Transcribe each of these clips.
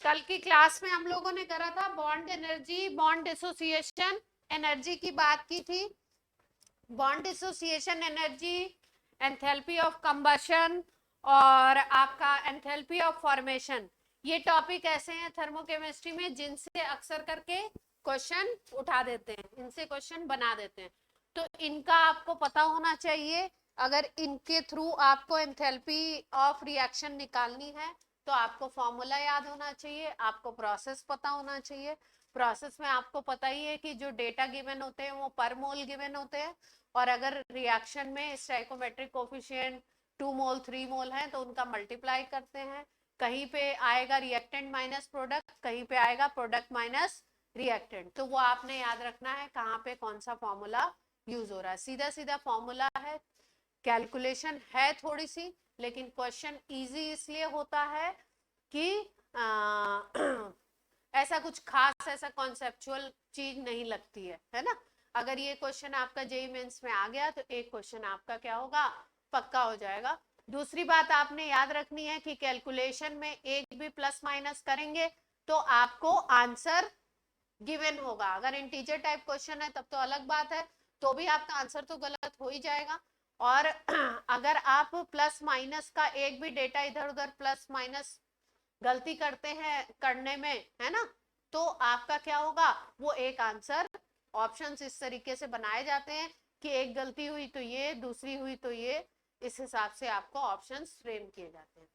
कल की क्लास में हम लोगों ने करा था bond energy, bond dissociation energy की बात की थी। Bond dissociation energy, enthalpy of combustion और आपका एंथैल्पी ऑफ फॉर्मेशन, ये टॉपिक ऐसे हैं थर्मोकेमिस्ट्री में जिनसे अक्सर करके क्वेश्चन उठा देते हैं, इनसे क्वेश्चन बना देते हैं। तो इनका आपको पता होना चाहिए। अगर इनके थ्रू आपको एंथैल्पी ऑफ रिएक्शन निकालनी है तो आपको फॉर्मूला याद होना चाहिए, आपको प्रोसेस पता होना चाहिए। प्रोसेस में आपको पता ही है कि जो डेटा गिवन होते हैं वो पर मोल गिवन होते हैं, और अगर रिएक्शन में स्टोइकोमेट्रिक कोफिशिएंट 2 मोल 3 मोल है तो उनका मल्टीप्लाई करते हैं। कहीं पे आएगा रिएक्टेंट माइनस प्रोडक्ट, कहीं पे आएगा प्रोडक्ट माइनस रिएक्टेंट, तो वो आपने याद रखना है कहाँ पे कौन सा फॉर्मूला यूज हो रहा है। सीधा सीधा फॉर्मूला है, कैलकुलेशन है थोड़ी सी, लेकिन क्वेश्चन इजी इसलिए होता है कि ऐसा कुछ खास ऐसा कॉन्सेप्चुअल चीज नहीं लगती है ना। अगर ये क्वेश्चन आपका जेईई मेंस में आ गया तो एक क्वेश्चन आपका क्या होगा, पक्का हो जाएगा। दूसरी बात आपने याद रखनी है कि कैलकुलेशन में एक भी प्लस माइनस करेंगे तो आपको आंसर गिवन होगा। अगर इंटीजर टाइप क्वेश्चन है तब तो अलग बात है, तो भी आपका आंसर तो गलत हो ही जाएगा। और अगर आप प्लस माइनस का एक भी डेटा इधर उधर प्लस माइनस गलती करते हैं करने में, है ना, तो आपका क्या होगा, वो एक आंसर, ऑप्शंस इस तरीके से बनाए जाते हैं कि एक गलती हुई तो ये, दूसरी हुई तो ये, इस हिसाब से आपको ऑप्शंस फ्रेम किए जाते हैं।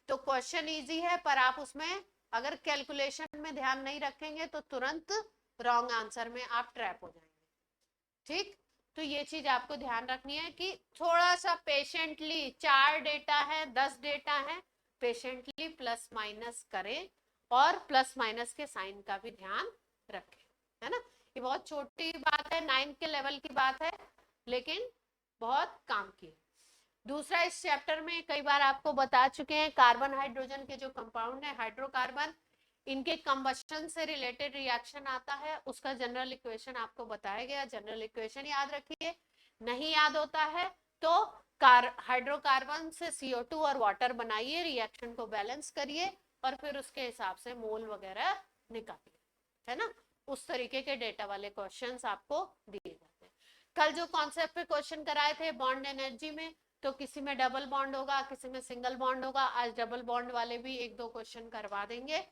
तो क्वेश्चन इजी है, पर आप उसमें अगर कैलकुलेशन में ध्यान नहीं रखेंगे तो तुरंत रॉन्ग आंसर में आप ट्रैप हो जाएंगे। ठीक, तो ये चीज आपको ध्यान रखनी है कि थोड़ा सा पेशेंटली, 4 डेटा है 10 डेटा है, पेशेंटली प्लस माइनस करें और प्लस माइनस के साइन का भी ध्यान रखें, है ना। ये बहुत छोटी बात है, 9 के लेवल की बात है, लेकिन बहुत काम की है। दूसरा, इस चैप्टर में कई बार आपको बता चुके हैं, कार्बन हाइड्रोजन के जो कंपाउंड है हाइड्रोकार्बन, इनके कंबशन से रिलेटेड रिएक्शन आता है, उसका जनरल इक्वेशन आपको बताया गया। जनरल इक्वेशन याद रखिए, नहीं याद होता है तो हाइड्रोकार्बन से CO2 और वाटर बनाइए, रिएक्शन को बैलेंस करिए और फिर उसके हिसाब से मोल वगैरह निकालिए, है ना। उस तरीके के डेटा वाले क्वेश्चंस आपको दिए जाते हैं। कल जो कॉन्सेप्ट पे क्वेश्चन कराए थे बॉन्ड एनर्जी में, तो किसी में डबल बॉन्ड होगा, किसी में सिंगल बॉन्ड होगा। आज डबल बॉन्ड वाले भी एक दो क्वेश्चन करवा देंगे।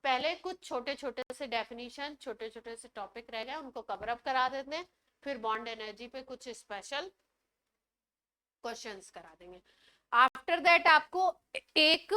पहले कुछ छोटे छोटे से डेफिनेशन, छोटे छोटे से टॉपिक रह गए, उनको कवर अप करा देते हैं, फिर बॉन्ड एनर्जी पे कुछ स्पेशल क्वेश्चंस करा देंगे। आफ्टर दैट आपको एक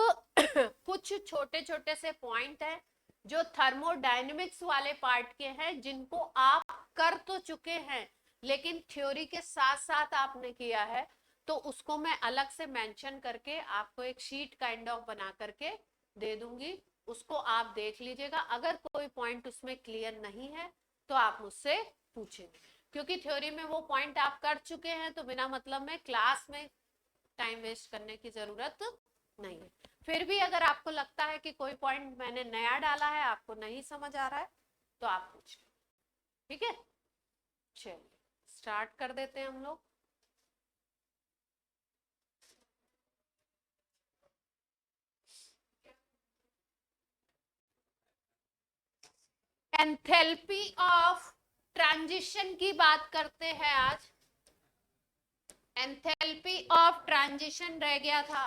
कुछ छोटे छोटे से पॉइंट है जो थर्मोडायनेमिक्स वाले पार्ट के हैं, जिनको आप कर तो चुके हैं लेकिन थ्योरी के साथ साथ आपने किया है, तो उसको मैं अलग से मेंशन करके आपको एक शीट काइंड ऑफ बना करके दे दूंगी, उसको आप देख लीजिएगा। अगर कोई पॉइंट उसमें क्लियर नहीं है तो आप मुझसे पूछेंगे, क्योंकि थ्योरी में वो पॉइंट आप कर चुके हैं, तो बिना मतलब में क्लास में टाइम वेस्ट करने की जरूरत नहीं है। फिर भी अगर आपको लगता है कि कोई पॉइंट मैंने नया डाला है, आपको नहीं समझ आ रहा है, तो आप पूछें, ठीक है। चलिए स्टार्ट कर देते हैं हम लोग। एंथैल्पी ऑफ ट्रांजिशन की बात करते हैं आज। एंथैल्पी ऑफ ट्रांजिशन रह गया था।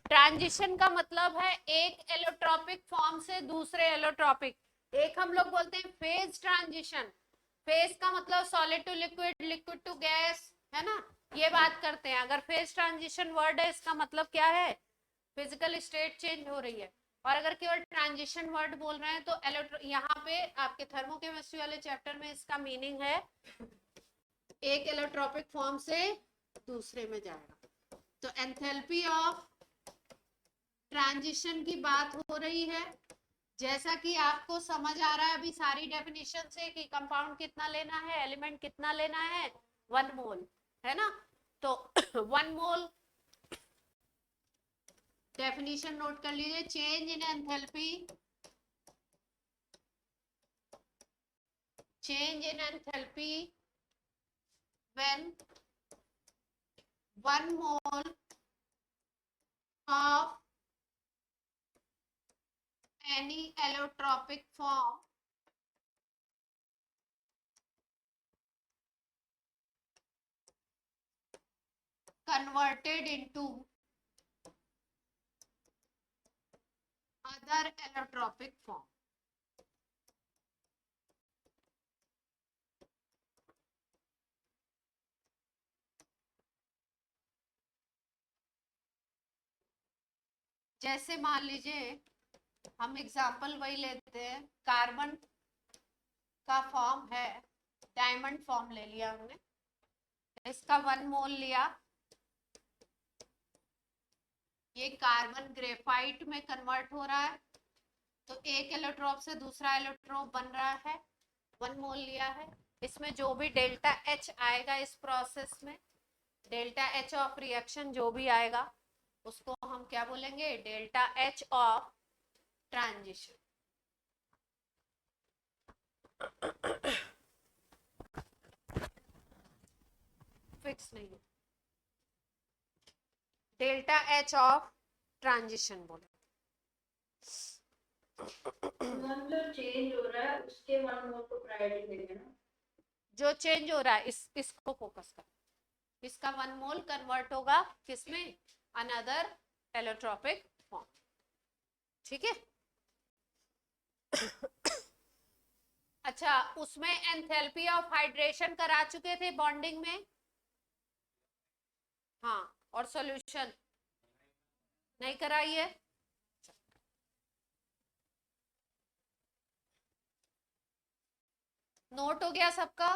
ट्रांजिशन का मतलब है एक एलोट्रॉपिक फॉर्म से दूसरे एलोट्रॉपिक, एक हम लोग बोलते हैं फेज ट्रांजिशन। फेज का मतलब solid to liquid, liquid to gas, है ना, ये बात करते हैं। अगर फेज ट्रांजिशन वर्ड है, इसका मतलब क्या है, फिजिकल स्टेट चेंज हो रही है। और अगर केवल ट्रांजिशन वर्ड बोल रहे हैं तो यहाँ पे आपके थर्मोकेमिस्ट्री वाले चैप्टर में इसका मीनिंग है एक एलोट्रॉपिक फॉर्म से दूसरे में जाएगा। तो एंथैल्पी ऑफ ट्रांजिशन की बात हो रही है। जैसा कि आपको समझ आ रहा है अभी सारी डेफिनेशन से कि कंपाउंड कितना लेना है, एलिमेंट कितना लेना है, 1 मोल, है ना। तो 1 मोल डेफिनेशन नोट कर लीजिए, change in enthalpy, change in enthalpy when 1 mole of allotropic form converted into other allotropic form. जैसे मान लीजिए हम एग्जाम्पल वही लेते हैं, कार्बन का फॉर्म है, डायमंड फॉर्म ले लिया हमने, इसका 1 मोल लिया, ये कार्बन ग्रेफाइट में कन्वर्ट हो रहा है, तो एक एलोट्रोप से दूसरा एलोट्रोप बन रहा है, 1 मोल लिया है। इसमें जो भी डेल्टा एच आएगा इस प्रोसेस में, डेल्टा एच ऑफ रिएक्शन जो भी आएगा उसको हम क्या बोलेंगे, delta H of transition. Fix नहीं है, डेल्टा एच ऑफ ट्रांजिशन बोले। जो चेंज हो रहा है उसके 1 मोल को प्रायोरिटी देंगे ना, जो चेंज हो रहा है इसको फोकस कर, इसका 1 मोल कन्वर्ट होगा किसमें, अनदर एलोट्रोपिक फॉर्म, ठीक है। अच्छा, उसमें एंथैल्पी ऑफ हाइड्रेशन करा चुके थे बॉन्डिंग में, हाँ, और सॉल्यूशन नहीं कराई है। नोट हो गया सबका।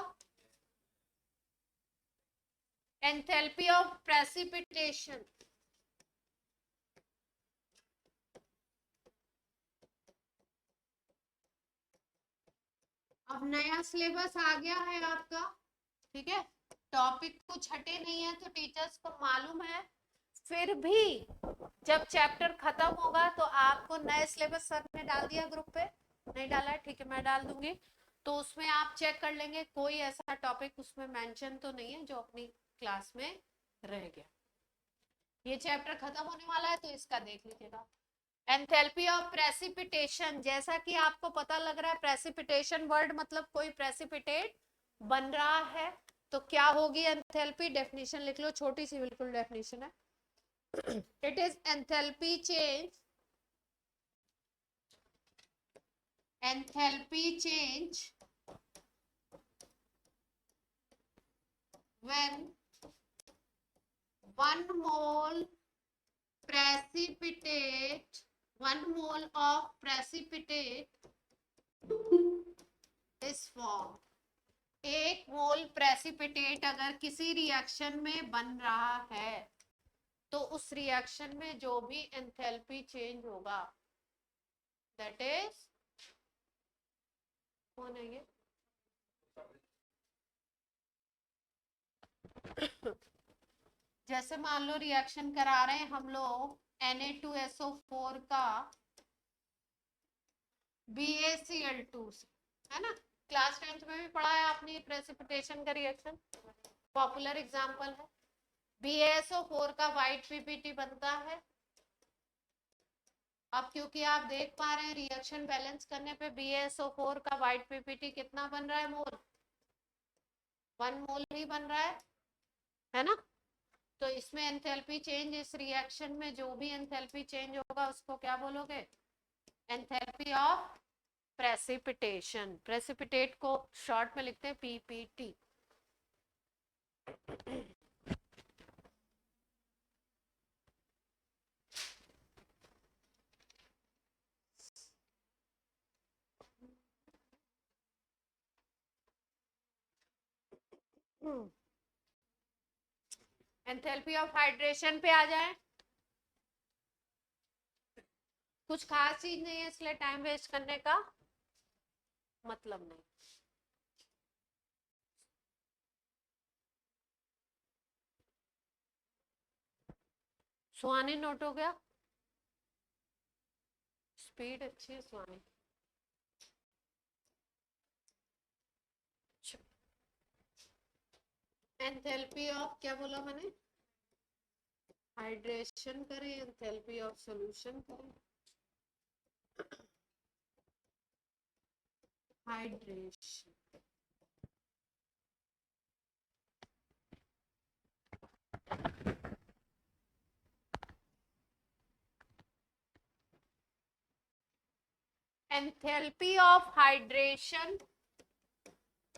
एंथैल्पी ऑफ प्रेसिपिटेशन, अब नया सिलेबस आ गया है आपका, ठीक है, टॉपिक कुछ हटे नहीं है, तो टीचर्स को मालूम है, फिर भी जब चैप्टर खत्म होगा तो आपको नए सिलेबस सर ने डाल दिया ग्रुप पे, नहीं डाला है, ठीक है, मैं डाल दूंगी, तो उसमें आप चेक कर लेंगे कोई ऐसा टॉपिक उसमें मेंशन तो नहीं है जो अपनी क्लास में रह गया। ये चैप्टर खत्म होने वाला है तो इसका देख लीजिएगा। एंथैल्पी ऑफ प्रेसिपिटेशन, जैसा कि आपको पता लग रहा है प्रेसिपिटेशन वर्ड मतलब कोई प्रेसिपिटेट बन रहा है, तो क्या होगी एंथैल्पी, डेफिनेशन लिख लो, छोटी सी बिल्कुल डेफिनेशन है, it is enthalpy change, enthalpy change when 1 mole precipitate, 1 mole of precipitate is formed, 1 mole precipitate अगर किसी रिएक्शन में बन रहा है तो उस रिएक्शन में जो भी एंथैल्पी चेंज होगा दैट इज, कौन है ये, जैसे मान लो रिएक्शन करा रहे हैं हम लोग Na2SO4 का BaCl2 से, है ना, क्लास 10th में भी पढ़ा है आपने प्रेसिपिटेशन का रिएक्शन, पॉपुलर एग्जांपल है। BaSO4 का व्हाइट पीपीटी बनता है, अब क्योंकि आप देख पा रहे हैं रिएक्शन बैलेंस करने पे BaSO4 का व्हाइट पीपीटी कितना बन रहा है मोल, 1 मोल ही बन रहा है ना, तो इसमें एंथैल्पी चेंज, इस रिएक्शन में जो भी एंथैल्पी चेंज होगा उसको क्या बोलोगे, एंथैल्पी ऑफ प्रेसिपिटेशन, प्रेसिपिटेट को शॉर्ट में लिखते हैं पीपीटी। एंथैल्पी ऑफ हाइड्रेशन पे आ जाए, कुछ खास चीज नहीं है इसलिए टाइम वेस्ट करने का मतलब नहीं। सुहानी नोट हो गया, स्पीड अच्छी है सुहानी। एंथैल्पी ऑफ क्या बोला मैंने, हाइड्रेशन करें, एंथैल्पी ऑफ सॉल्यूशन करें, hydration. enthalpy of hydration,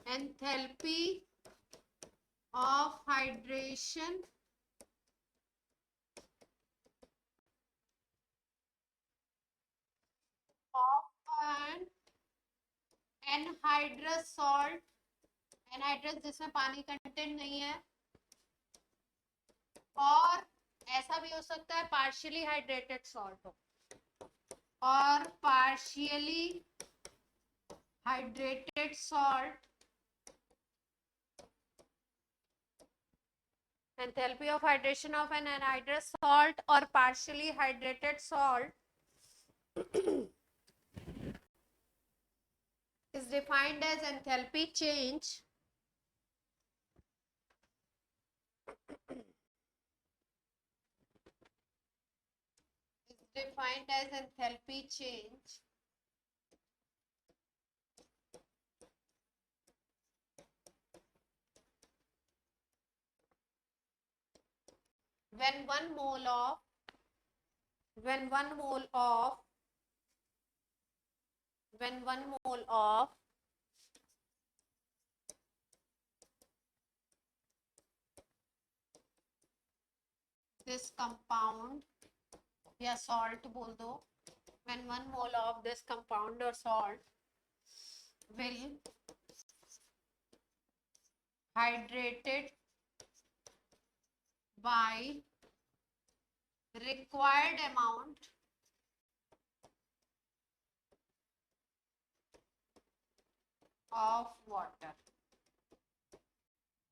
enthalpy of hydration of an anhydrous salt, anhydrous जिसमें पानी कंटेंट नहीं है, और ऐसा भी हो सकता है पार्शियली हाइड्रेटेड सॉल्ट हो, और partially hydrated salt, enthalpy of hydration of an anhydrous salt or partially hydrated salt is defined as enthalpy change is defined as enthalpy change when one mole of when one mole of this compound या salt बोल दो, when one mole of this compound or salt will hydrated by required amount of water,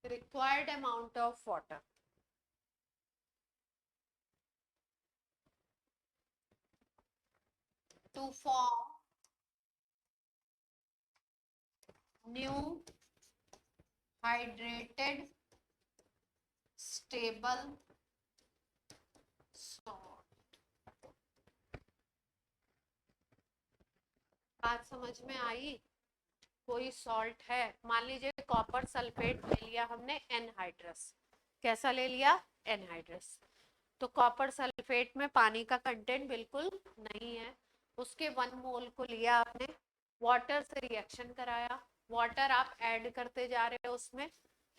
required amount of water to form new hydrated stable salt। बात समझ में आई? कोई salt है, मान लीजिए कॉपर सल्फेट ले लिया हमने एनहाइड्रस, कैसा ले लिया? एनहाइड्रस। तो कॉपर सल्फेट में पानी का कंटेंट बिल्कुल नहीं है, उसके 1 मोल को लिया आपने, वाटर से रिएक्शन कराया, वाटर आप ऐड करते जा रहे हो उसमें,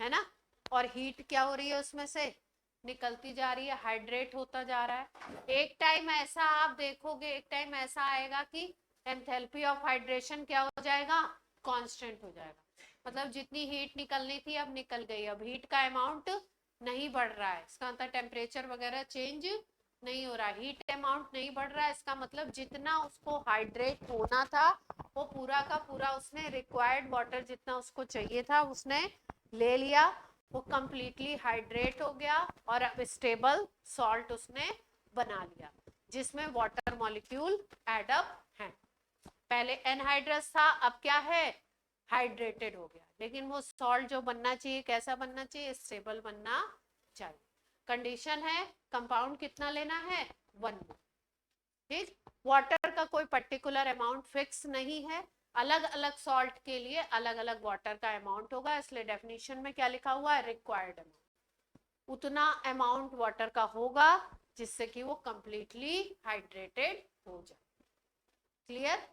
है ना, और हीट क्या हो रही है उसमें से? निकलती जा रही है, हाइड्रेट होता जा रहा है। एक टाइम ऐसा आप देखोगे, एक टाइम ऐसा आएगा कि एंथैल्पी ऑफ हाइड्रेशन क्या हो जाएगा? कांस्टेंट हो जाएगा। मतलब जितनी हीट निकलनी थी अब निकल गई, अब हीट का अमाउंट नहीं बढ़ रहा है, इसका मतलब टेम्परेचर वगैरह चेंज नहीं हो रहा है, हीट अमाउंट नहीं बढ़ रहा है, इसका मतलब जितना उसको हाइड्रेट होना था वो पूरा का पूरा उसने रिक्वायर्ड वाटर जितना उसको चाहिए था उसने ले लिया, वो कंप्लीटली हाइड्रेट हो गया और अब स्टेबल सॉल्ट उसने बना लिया जिसमें वाटर मॉलिक्यूल एड अप है। पहले एनहाइड्रस था, अब क्या है? हाइड्रेटेड हो गया, लेकिन वो सॉल्ट जो बनना चाहिए कैसा बनना चाहिए? स्टेबल बनना चाहिए। कंडीशन है कंपाउंड कितना लेना है? 1 मोल। ठीक, वाटर का कोई पर्टिकुलर अमाउंट फिक्स नहीं है, अलग अलग सॉल्ट के लिए अलग अलग वाटर का अमाउंट होगा, इसलिए डेफिनेशन में क्या लिखा हुआ है? Required amount. उतना अमाउंट वाटर का होगा जिससे कि वो कंप्लीटली हाइड्रेटेड हो जाए। क्लियर?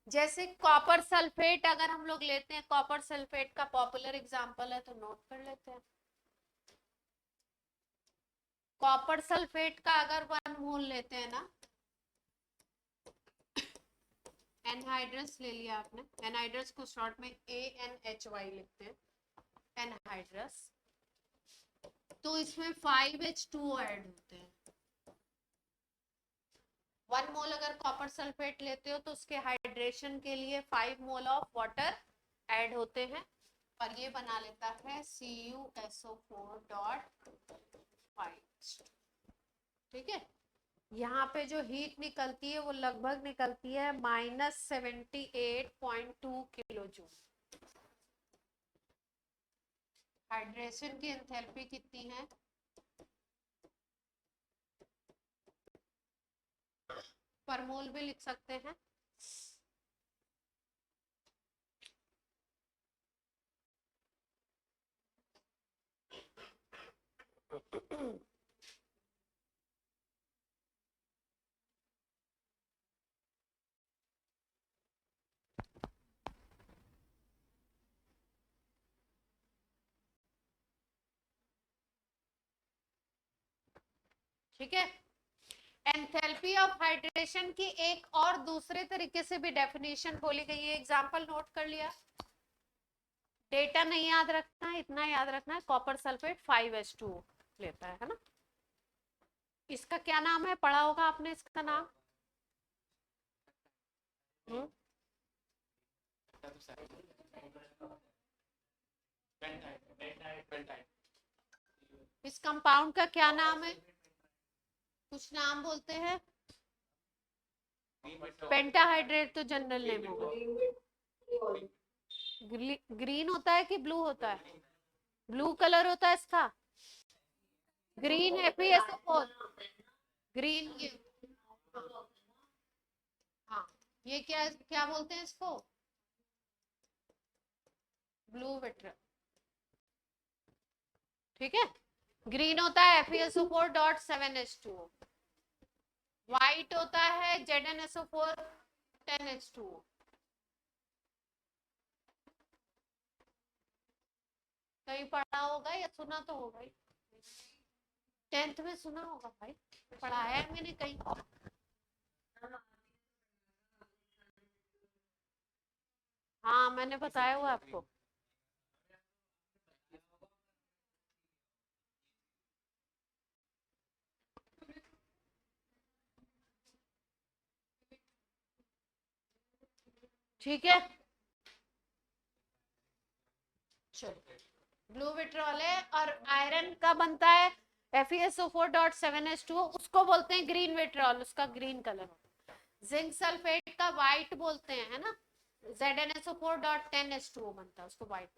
जैसे कॉपर सल्फेट अगर हम लोग लेते हैं, कॉपर सल्फेट का पॉपुलर एग्जांपल है तो नोट कर लेते हैं। कॉपर सल्फेट का अगर 1 मोल लेते हैं ना, एनहाइड्रस ले लिया आपने, एनहाइड्रस को शॉर्ट में ANHY लिखते हैं, एनहाइड्रस, तो इसमें 5H2 ऐड होते हैं। 1 मोल अगर कॉपर सल्फेट लेते हो तो उसके हाइड्रेशन के लिए 5 मोल ऑफ वाटर ऐड होते हैं और ये बना लेता है CuSO4.5। ठीक है, यहाँ पे जो हीट निकलती है वो लगभग निकलती है -78.2 किलो जूल। हाइड्रेशन की एंथैल्पी कितनी है? पर मोल भी लिख सकते हैं। ठीक है। एंथैल्पी ऑफ हाइड्रेशन की एक और दूसरे तरीके से भी डेफिनेशन बोली गई है, एग्जांपल नोट कर लिया। डेटा नहीं याद रखना है, इतना याद रखना है, कॉपर सल्फेट 5H2O लेता है ना। इसका क्या नाम है, पढ़ा होगा आपने इसका नाम? इस कंपाउंड का क्या नाम है? कुछ नाम बोलते हैं। पेंटाहाइड्रेट तो जनरल नेम होगा। ग्रीन होता है कि ब्लू होता है? ब्लू कलर होता है इसका। ग्रीन FeSO4, ग्रीन ये। हाँ, ये क्या क्या बोलते हैं इसको? ब्लू विट्रिल। ठीक है। ग्रीन होता है FeSO4.7H2O, व्हाइट होता है ZnSO4 10H2O। कहीं पढ़ा होगा या सुना तो होगा ही, 10th में सुना होगा भाई, पढ़ाया है मैंने कहीं। हाँ, मैंने बताया हुआ आपको। ठीक है, चलो। ब्लू विट्रॉल है और आयरन का बनता है FeSO4.7H2O, उसको बोलते हैं ग्रीन विट्रॉल, उसका ग्रीन कलर। जिंक सल्फेट का व्हाइट बोलते हैं, है ना, ZnSO4.10H2O बनता है, उसको व्हाइट।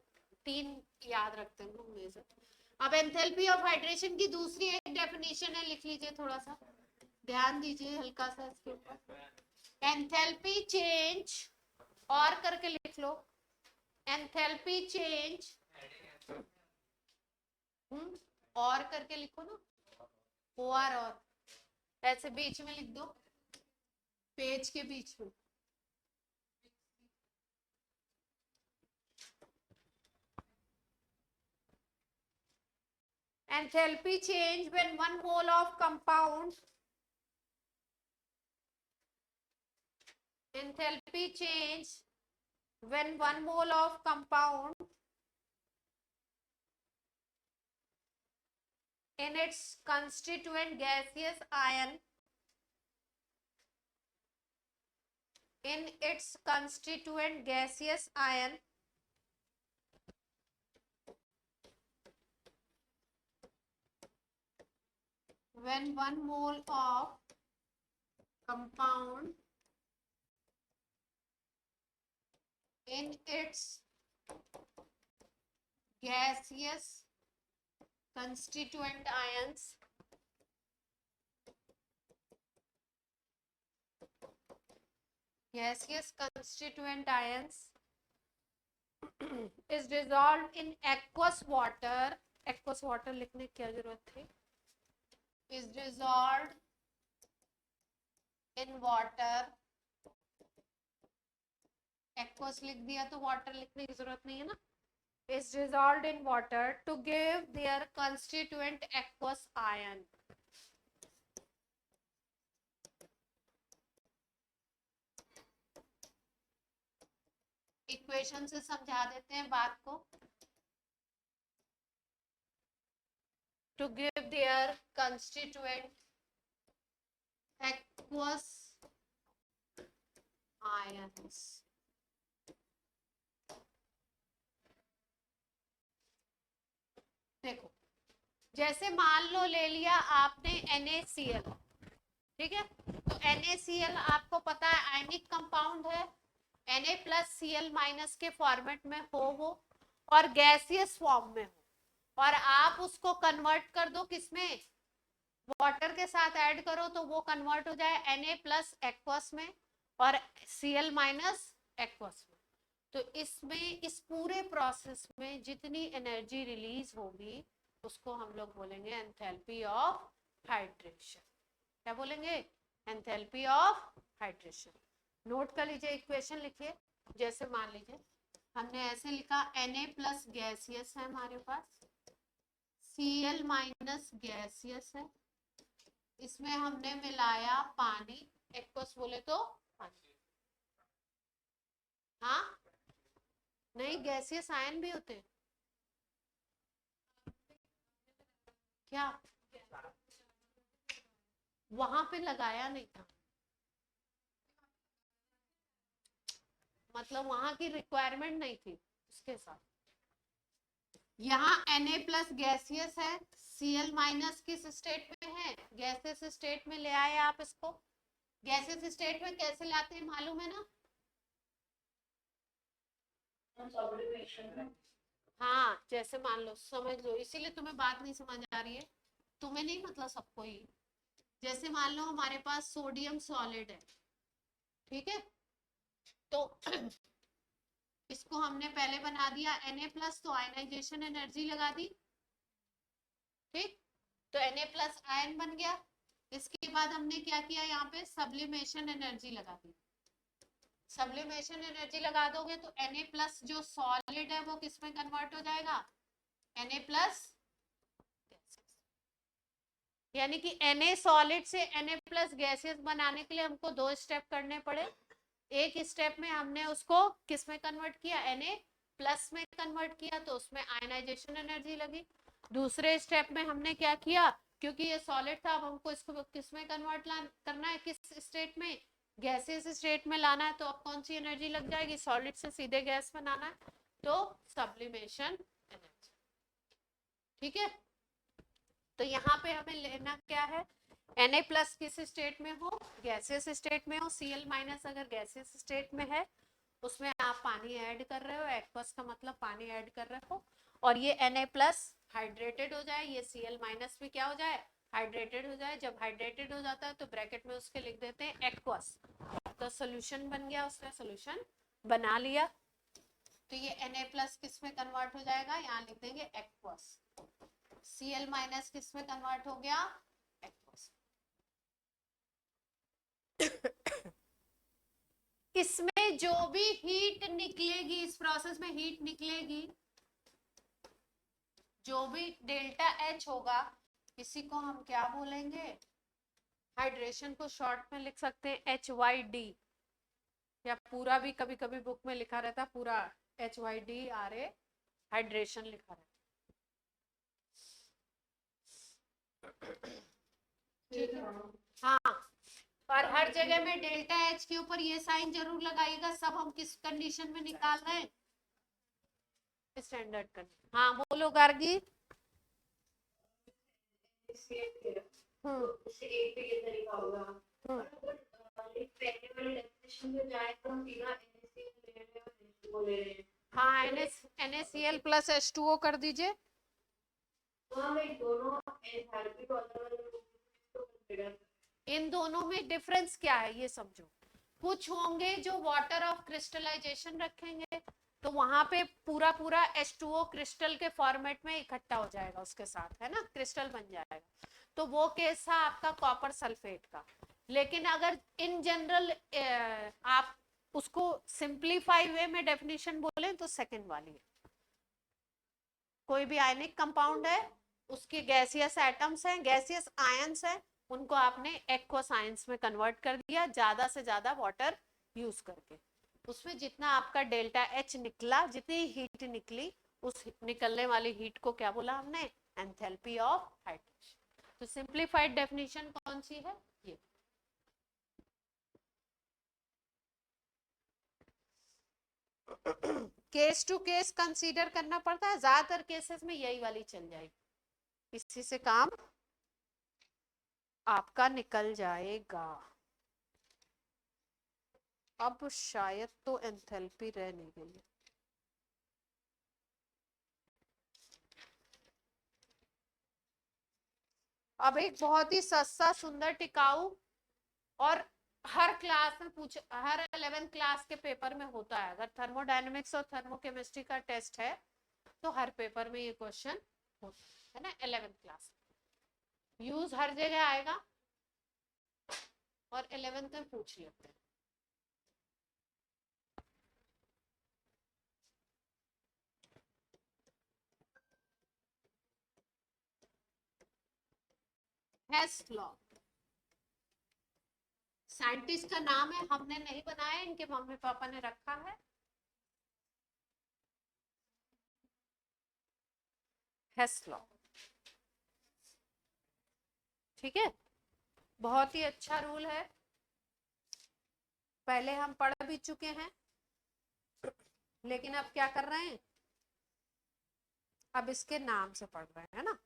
तीन याद रखते हैं लोग। अब एंथैल्पी ऑफ हाइड्रेशन की दूसरी एक डेफिनेशन है, लिख लीजिए, थोड़ा सा ध्यान दीजिए हल्का सा इसके ऊपर। एंथैल्पी चेंज, और करके लिख लो, एंथैल्पी चेंज, और करके लिखो ना, और ऐसे बीच में लिख दो, पेज के बीच में। Enthalpy change when one mole of compound, enthalpy change when one mole of compound in its constituent gaseous ion, in its constituent gaseous ion when one mole of compound in its gaseous constituent ions is dissolved in aqueous water, aqueous water लिखने की क्या जरूरत थी, is dissolved in water, aqueous लिख दिया तो water लिखने की जरूरत नहीं है ना, is dissolved in water to give their constituent aqueous ion. Equation से समझा देते हैं बात को। To give their constituent aqueous ions. देखो, जैसे मान लो ले लिया आपने NaCl, ठीक है, तो NaCl आपको पता है आयनिक कंपाउंड है, Na+Cl- के फॉर्मेट में हो वो, और गैसियस फॉर्म में हो, और आप उसको कन्वर्ट कर दो किसमें, वाटर के साथ ऐड करो तो वो कन्वर्ट हो जाए Na प्लस एक्वस में और Cl माइनस एक्वस में। तो इसमें इस पूरे प्रोसेस में जितनी एनर्जी रिलीज होगी उसको हम लोग बोलेंगे एंथैल्पी ऑफ हाइड्रेशन। क्या बोलेंगे? Enthalpy of hydration. नोट कर लीजिए, इक्वेशन लिखिए। जैसे मान लीजिए हमने ऐसे लिखा Na प्लस गैसियस है हमारे पास, Cl माइनस गैसियस है, इसमें हमने मिलाया पानी, एक्वस बोले तो पानी। हाँ नहीं, गैसियस आयन भी होते हैं क्या? वहां पे लगाया नहीं था, मतलब वहां की रिक्वायरमेंट नहीं थी उसके साथ। यहाँ Na प्लस गैसियस है, Cl माइनस किस स्टेट में है? गैसियस स्टेट में ले आए आप इसको। गैसियस स्टेट में कैसे लाते हैं मालूम है ना? हाँ, जैसे मान लो, समझ लो, इसीलिए तुम्हें बात नहीं समझ आ रही है, तुम्हें नहीं मतलब सबको ही। जैसे मान लो हमारे पास सोडियम सॉलिड है, ठीक है, तो इसको हमने पहले बना दिया Na प्लस, तो आयनाइजेशन एनर्जी लगा दी, ठीक, तो Na प्लस आयन बन गया। इसके बाद हमने क्या किया, यहाँ पे सब्लिमेशन एनर्जी लगा दी। सब्लिमेशन एनर्जी लगा दोगे तो Na प्लस जो सॉलिड है वो किस में कन्वर्ट हो जाएगा? Na प्लस, यानी कि Na सॉलिड से Na प्लस गैसेस बनाने के लिए हमको दो स्टेप करने पड़े। एक स्टेप में हमने उसको किस में कन्वर्ट किया? Na प्लस में कन्वर्ट किया, तो उसमें आयनाइजेशन एनर्जी लगी। दूसरे स्टेप में हमने क्या किया, क्योंकि ये सॉलिड था, अब हमको इसको किस में कन्वर्ट करना है, किस स्टेट में? गैसेस स्टेट में लाना है। तो अब कौन सी एनर्जी लग जाएगी? सॉलिड से सीधे गैस बनाना है, तो सब्लिमेशन एनर्जी। ठीक है, तो यहाँ पे हमें लेना क्या है? Na प्लस किस स्टेट में हो? गैसियस स्टेट में हो। Cl माइनस अगर गैसियस स्टेट में है, उसमें आप पानी ऐड कर रहे हो, एक्वस का मतलब पानी ऐड कर रहे हो, और ये Na प्लस हाइड्रेटेड हो जाए, ये Cl माइनस भी क्या हो जाए? हाइड्रेटेड हो जाए। जब हाइड्रेटेड हो जाता है तो ब्रैकेट में उसके लिख देते हैं एक्वस, तो सोल्यूशन बन गया, उसका सोल्यूशन बना लिया। तो ये Na प्लस किस में कन्वर्ट हो जाएगा? यहाँ लिख देंगे एक्वस। Cl माइनस किस में कन्वर्ट हो गया? एक्वस। इसमें जो भी हीट निकलेगी, इस प्रोसेस में हीट निकलेगी, जो भी डेल्टा H होगा, इसी को हम क्या बोलेंगे? हाइड्रेशन को शॉर्ट में लिख सकते हैं HYD, या पूरा भी कभी कभी बुक में लिखा रहता, पूरा HYD हाइड्रेशन लिखा रहता। ठीक है, हाँ, और हर जगह में डेल्टा H के ऊपर ये साइन जरूर लगाइएगा। सब हम किस कंडीशन में निकाल रहे हैं? Standard condition. हाँ बोलो गार्गी। हाँ, NaCl प्लस H2O कर दीजिए। इन दोनों में डिफरेंस क्या है ये समझो। कुछ होंगे जो वाटर ऑफ क्रिस्टलाइजेशन रखेंगे, तो वहां पे पूरा पूरा H2O क्रिस्टल के फॉर्मेट में इकट्ठा हो जाएगा उसके साथ, है ना, क्रिस्टल बन जाएगा। तो वो केस था आपका कॉपर सल्फेट का। लेकिन अगर इन जनरल आप उसको सिंप्लीफाई वे में डेफिनेशन बोले तो सेकंड वाली है। कोई भी आयनिक कंपाउंड है, उसके गैसियस एटम्स हैं, गैसियस आयंस हैं, उनको आपने एक्वस आयंस में कन्वर्ट कर दिया ज्यादा से ज्यादा वाटर यूज करके। उसमें जितना आपका डेल्टा H निकला, जितनी हीट निकली, उस निकलने वाली हीट को क्या बोला हमने? Enthalpy of hydration. तो सिंप्लीफाइड डेफिनेशन कौन सी है? ये। केस टू केस कंसीडर करना पड़ता है, ज्यादातर केसेस में यही वाली चल जाएगी, इसी से काम आपका निकल जाएगा। अब शायद तो एंथैल्पी रह नहीं गई। अब एक बहुत ही सस्ता सुंदर टिकाऊ और हर क्लास में पूछ, हर 11th क्लास के पेपर में होता है, अगर थर्मोडायनेमिक्स और थर्मोकेमिस्ट्री का टेस्ट है तो हर पेपर में ये क्वेश्चन होता है ना 11th क्लास, यूज हर जगह आएगा और 11th में पूछ लेते हैं। हेस्ट लॉ, साइंटिस्ट का नाम है, हमने नहीं बनाया, इनके मम्मी पापा ने रखा है। हेस्ट लॉ, ठीक है, बहुत ही अच्छा रूल है, पहले हम पढ़ भी चुके हैं, लेकिन अब क्या कर रहे हैं, अब इसके नाम से पढ़ रहे हैं ना।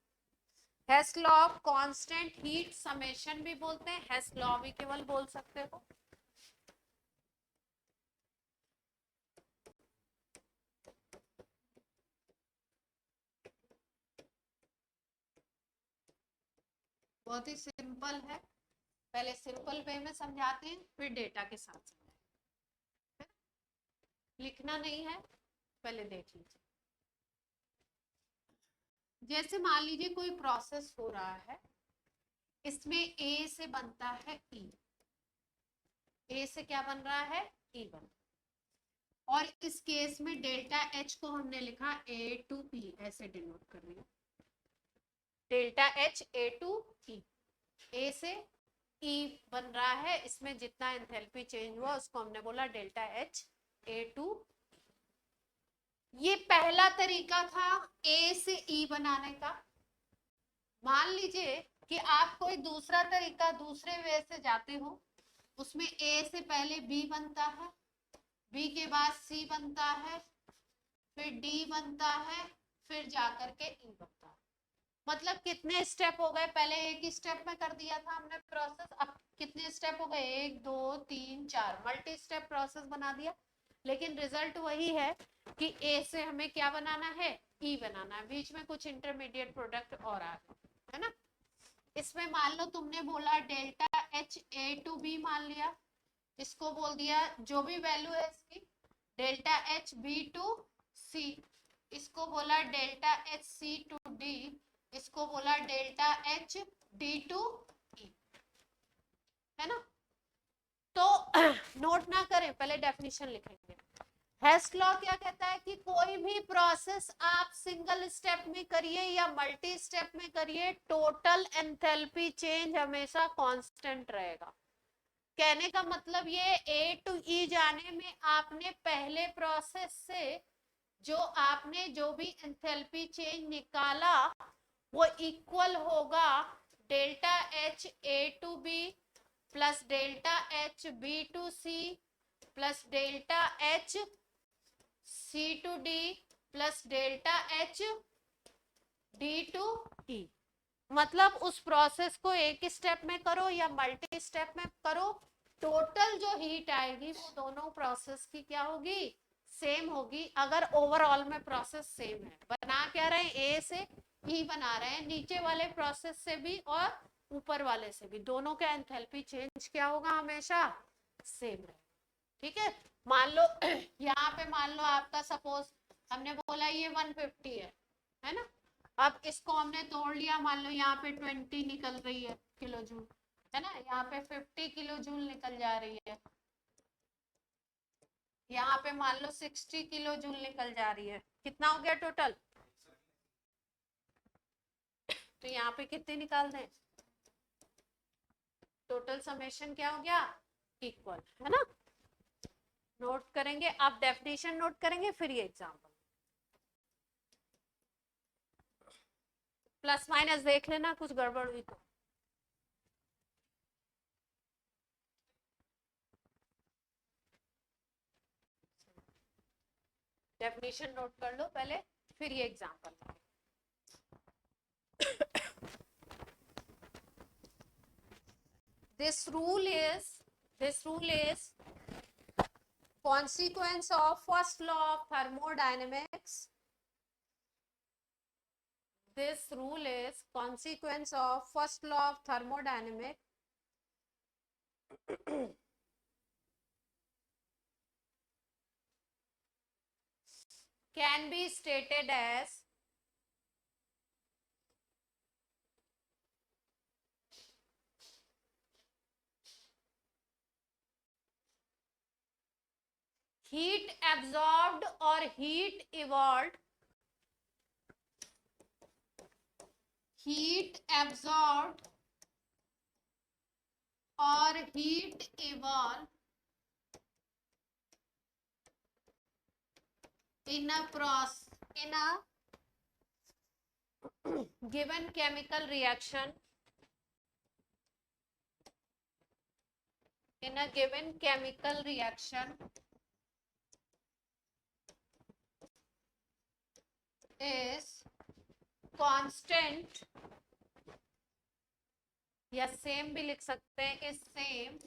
Hess law of constant heat summation भी बोलते हैं, हेस्ट लॉ भी केवल बोल सकते हो। बहुत ही सिंपल है, पहले सिंपल वे में समझाते हैं फिर डेटा के साथ समझाते हैं, लिखना नहीं है, पहले देख लीजिए। जैसे मान लीजिए कोई प्रोसेस हो रहा है, इसमें ए से बनता है ई, ए से क्या बन रहा है, ई बन, और इस केस में डेल्टा एच को हमने लिखा ए टू ई, ऐसे डिनोट कर रही हूँ, डेल्टा एच ए टू ई, ए से ई बन रहा है, इसमें जितना एंथैल्पी चेंज हुआ उसको हमने बोला डेल्टा एच ए टू। ये पहला तरीका था ए से ई बनाने का। मान लीजिए कि आप कोई दूसरा तरीका दूसरे वे से जाते हो, उसमें ए से पहले बी बनता है, बी के बाद सी बनता है, फिर डी बनता है, फिर जाकर के ई बनता है। मतलब कितने स्टेप हो गए, पहले एक ही स्टेप में कर दिया था हमने प्रोसेस, अब कितने स्टेप हो गए, 1 2 3 4, मल्टी स्टेप प्रोसेस बना दिया, लेकिन रिजल्ट वही है कि ए से हमें क्या बनाना है, ई बनाना है, बीच में कुछ इंटरमीडिएट प्रोडक्ट और आ गया है ना। इसमें मान लो तुमने बोला delta H A to B मान लिया, इसको बोल दिया जो भी वैल्यू है इसकी, delta H B to C, इसको बोला delta H C to D, इसको बोला delta H D to E, है ना। तो नोट ना करें, पहले डेफिनेशन लिखेंगे। हेस्ट लॉ क्या कहता है कि कोई भी प्रोसेस आप सिंगल स्टेप में करिए या मल्टी स्टेप में करिए, टोटल एंथैल्पी चेंज हमेशा कांस्टेंट रहेगा। कहने का मतलब ये ए टू ई जाने में आपने पहले प्रोसेस से जो आपने जो भी एंथैल्पी चेंज निकाला वो इक्वल होगा delta H A to B plus delta H B to C plus delta H C to D plus delta H D to E. मतलब उस प्रोसेस को एक स्टेप में करो या मल्टी स्टेप में करो, टोटल जो हीट आएगी वो दोनों प्रोसेस की क्या होगी, सेम होगी। अगर ओवरऑल में प्रोसेस सेम है, बना क्या रहे हैं, ए से ई बना रहे हैं, नीचे वाले प्रोसेस से भी और ऊपर वाले से भी, दोनों का एंथैल्पी चेंज क्या होगा, हमेशा सेम रहेगा। ठीक है, मान लो यहाँ पे मान लो आपका सपोज हमने बोला ये 150 है ना, अब इसको हमने तोड़ लिया, मान लो यहाँ पे 20 निकल रही है किलो जूल, है ना, यहाँ पे 50 किलो जूल निकल जा रही है, यहाँ पे मान लो 60 किलो जूल निकल जा रही है, कितना हो गया टोटल, तो यहाँ पे कितने निकाल दें, टोटल समेशन क्या हो गया, इक्वल, है ना। नोट करेंगे, आप डेफिनेशन नोट करेंगे फिर ये एग्जाम्पल, प्लस माइनस देख लेना, कुछ गड़बड़ हुई तो। डेफिनेशन नोट कर लो पहले, फिर ये example. this rule is consequence of first law of thermodynamics, this rule is consequence of first law of thermodynamics can be stated as heat absorbed or heat evolved, heat absorbed or heat evolved in a given chemical reaction, in a given chemical reaction is constant, या same भी लिख सकते हैं कि same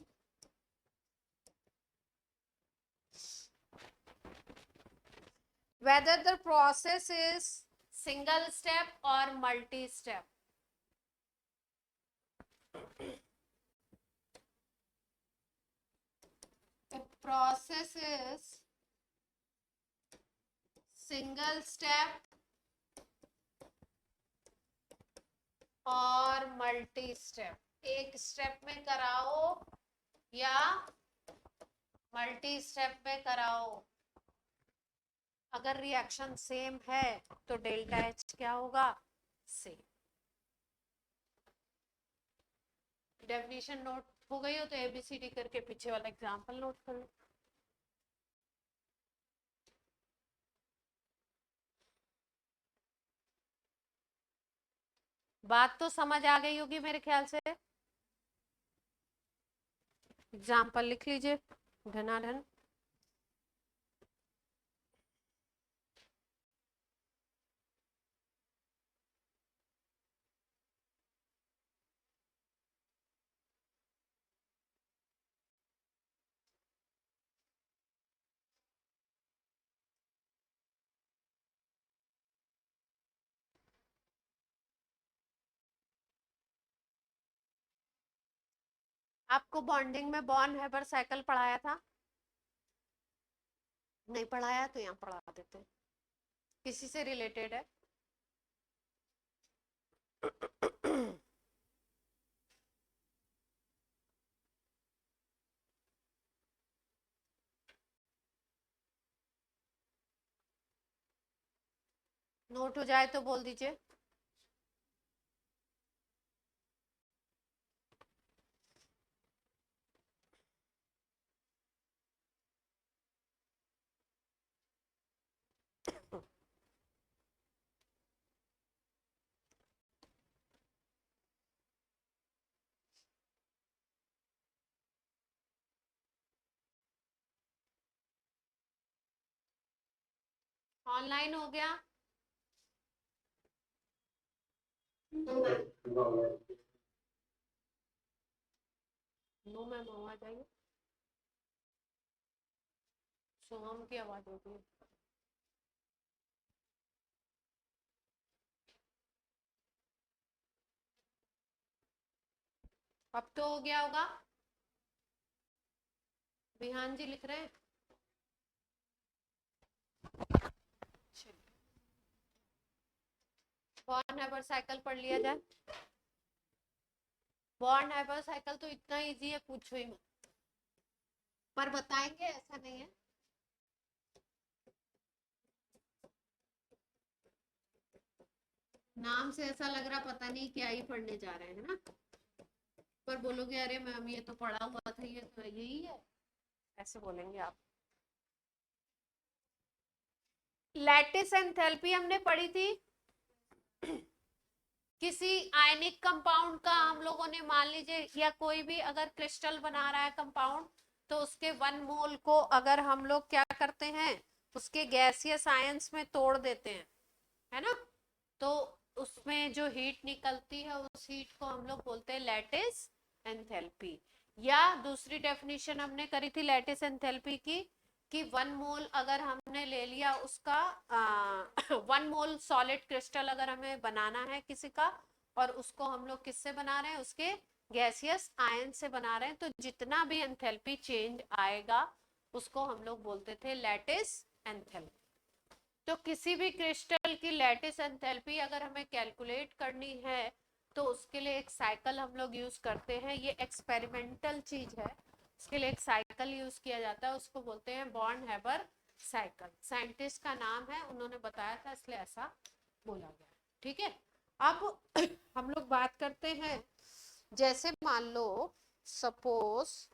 whether the process is single step or multi step. The process is single step और multi step, एक step में कराओ या मल्टी स्टेप में कराओ, अगर रिएक्शन सेम है तो डेल्टा एच क्या होगा, सेम। डेफिनेशन नोट हो गई हो तो एबीसीडी करके पीछे वाला एग्जांपल नोट कर लो। बात तो समझ आ गई होगी मेरे ख्याल से। एग्जाम्पल लिख लीजिए धनाधन। आपको बॉन्डिंग में बॉर्न हेबर साइकिल पढ़ाया था? नहीं पढ़ाया तो यहाँ पढ़ा देते हैं, किसी से रिलेटेड है। नोट हो जाए तो बोल दीजिए। ऑनलाइन हो गया? नो मैम आवाज आई, सोहम की आवाज होगी। अब तो हो गया होगा। बिहान जी लिख रहे हैं। बॉर्न हेबर साइकिल पढ़ लिया जाए। बॉर्न हेबर साइकिल तो इतना इजी है, पूछो ही मत, पर बताएंगे ऐसा नहीं है। नाम से ऐसा लग रहा पता नहीं क्या ही पढ़ने जा रहे हैं ना, पर बोलोगे अरे मैम ये तो पढ़ा हुआ था, ये तो यही है, ऐसे बोलेंगे आप। लैटिस एंथैल्पी हमने पढ़ी थी। किसी आयनिक कंपाउंड का हम लोगों ने मान लीजिए, या कोई भी अगर क्रिस्टल बना रहा है कंपाउंड, तो उसके 1 मोल को अगर हम लोग क्या करते हैं, उसके गैसियस आयंस में तोड़ देते हैं, है ना, तो उसमें जो हीट निकलती है उस हीट को हम लोग बोलते हैं लैटिस एंथैल्पी। या दूसरी डेफिनेशन हमने करी थी लैटिस एंथैल्पी की कि 1 मोल अगर हमने ले लिया उसका 1 मोल सॉलिड क्रिस्टल अगर हमें बनाना है किसी का, और उसको हम लोग किससे बना रहे हैं, उसके गैसियस आयन से बना रहे हैं, तो जितना भी एंथैल्पी चेंज आएगा उसको हम लोग बोलते थे लैटिस एंथैल्पी। तो किसी भी क्रिस्टल की लैटिस एंथैल्पी अगर हमें कैलकुलेट करनी है तो उसके लिए एक साइकिल हम लोग यूज करते हैं। ये एक्सपेरिमेंटल चीज है, उसके लिए एक साइकिल यूज किया जाता है, उसको बोलते हैं बॉर्न हैबर साइकिल। साइंटिस्ट का नाम है, उन्होंने बताया था इसलिए ऐसा बोला गया। ठीक है, अब हम लोग बात करते हैं, जैसे मान लो सपोज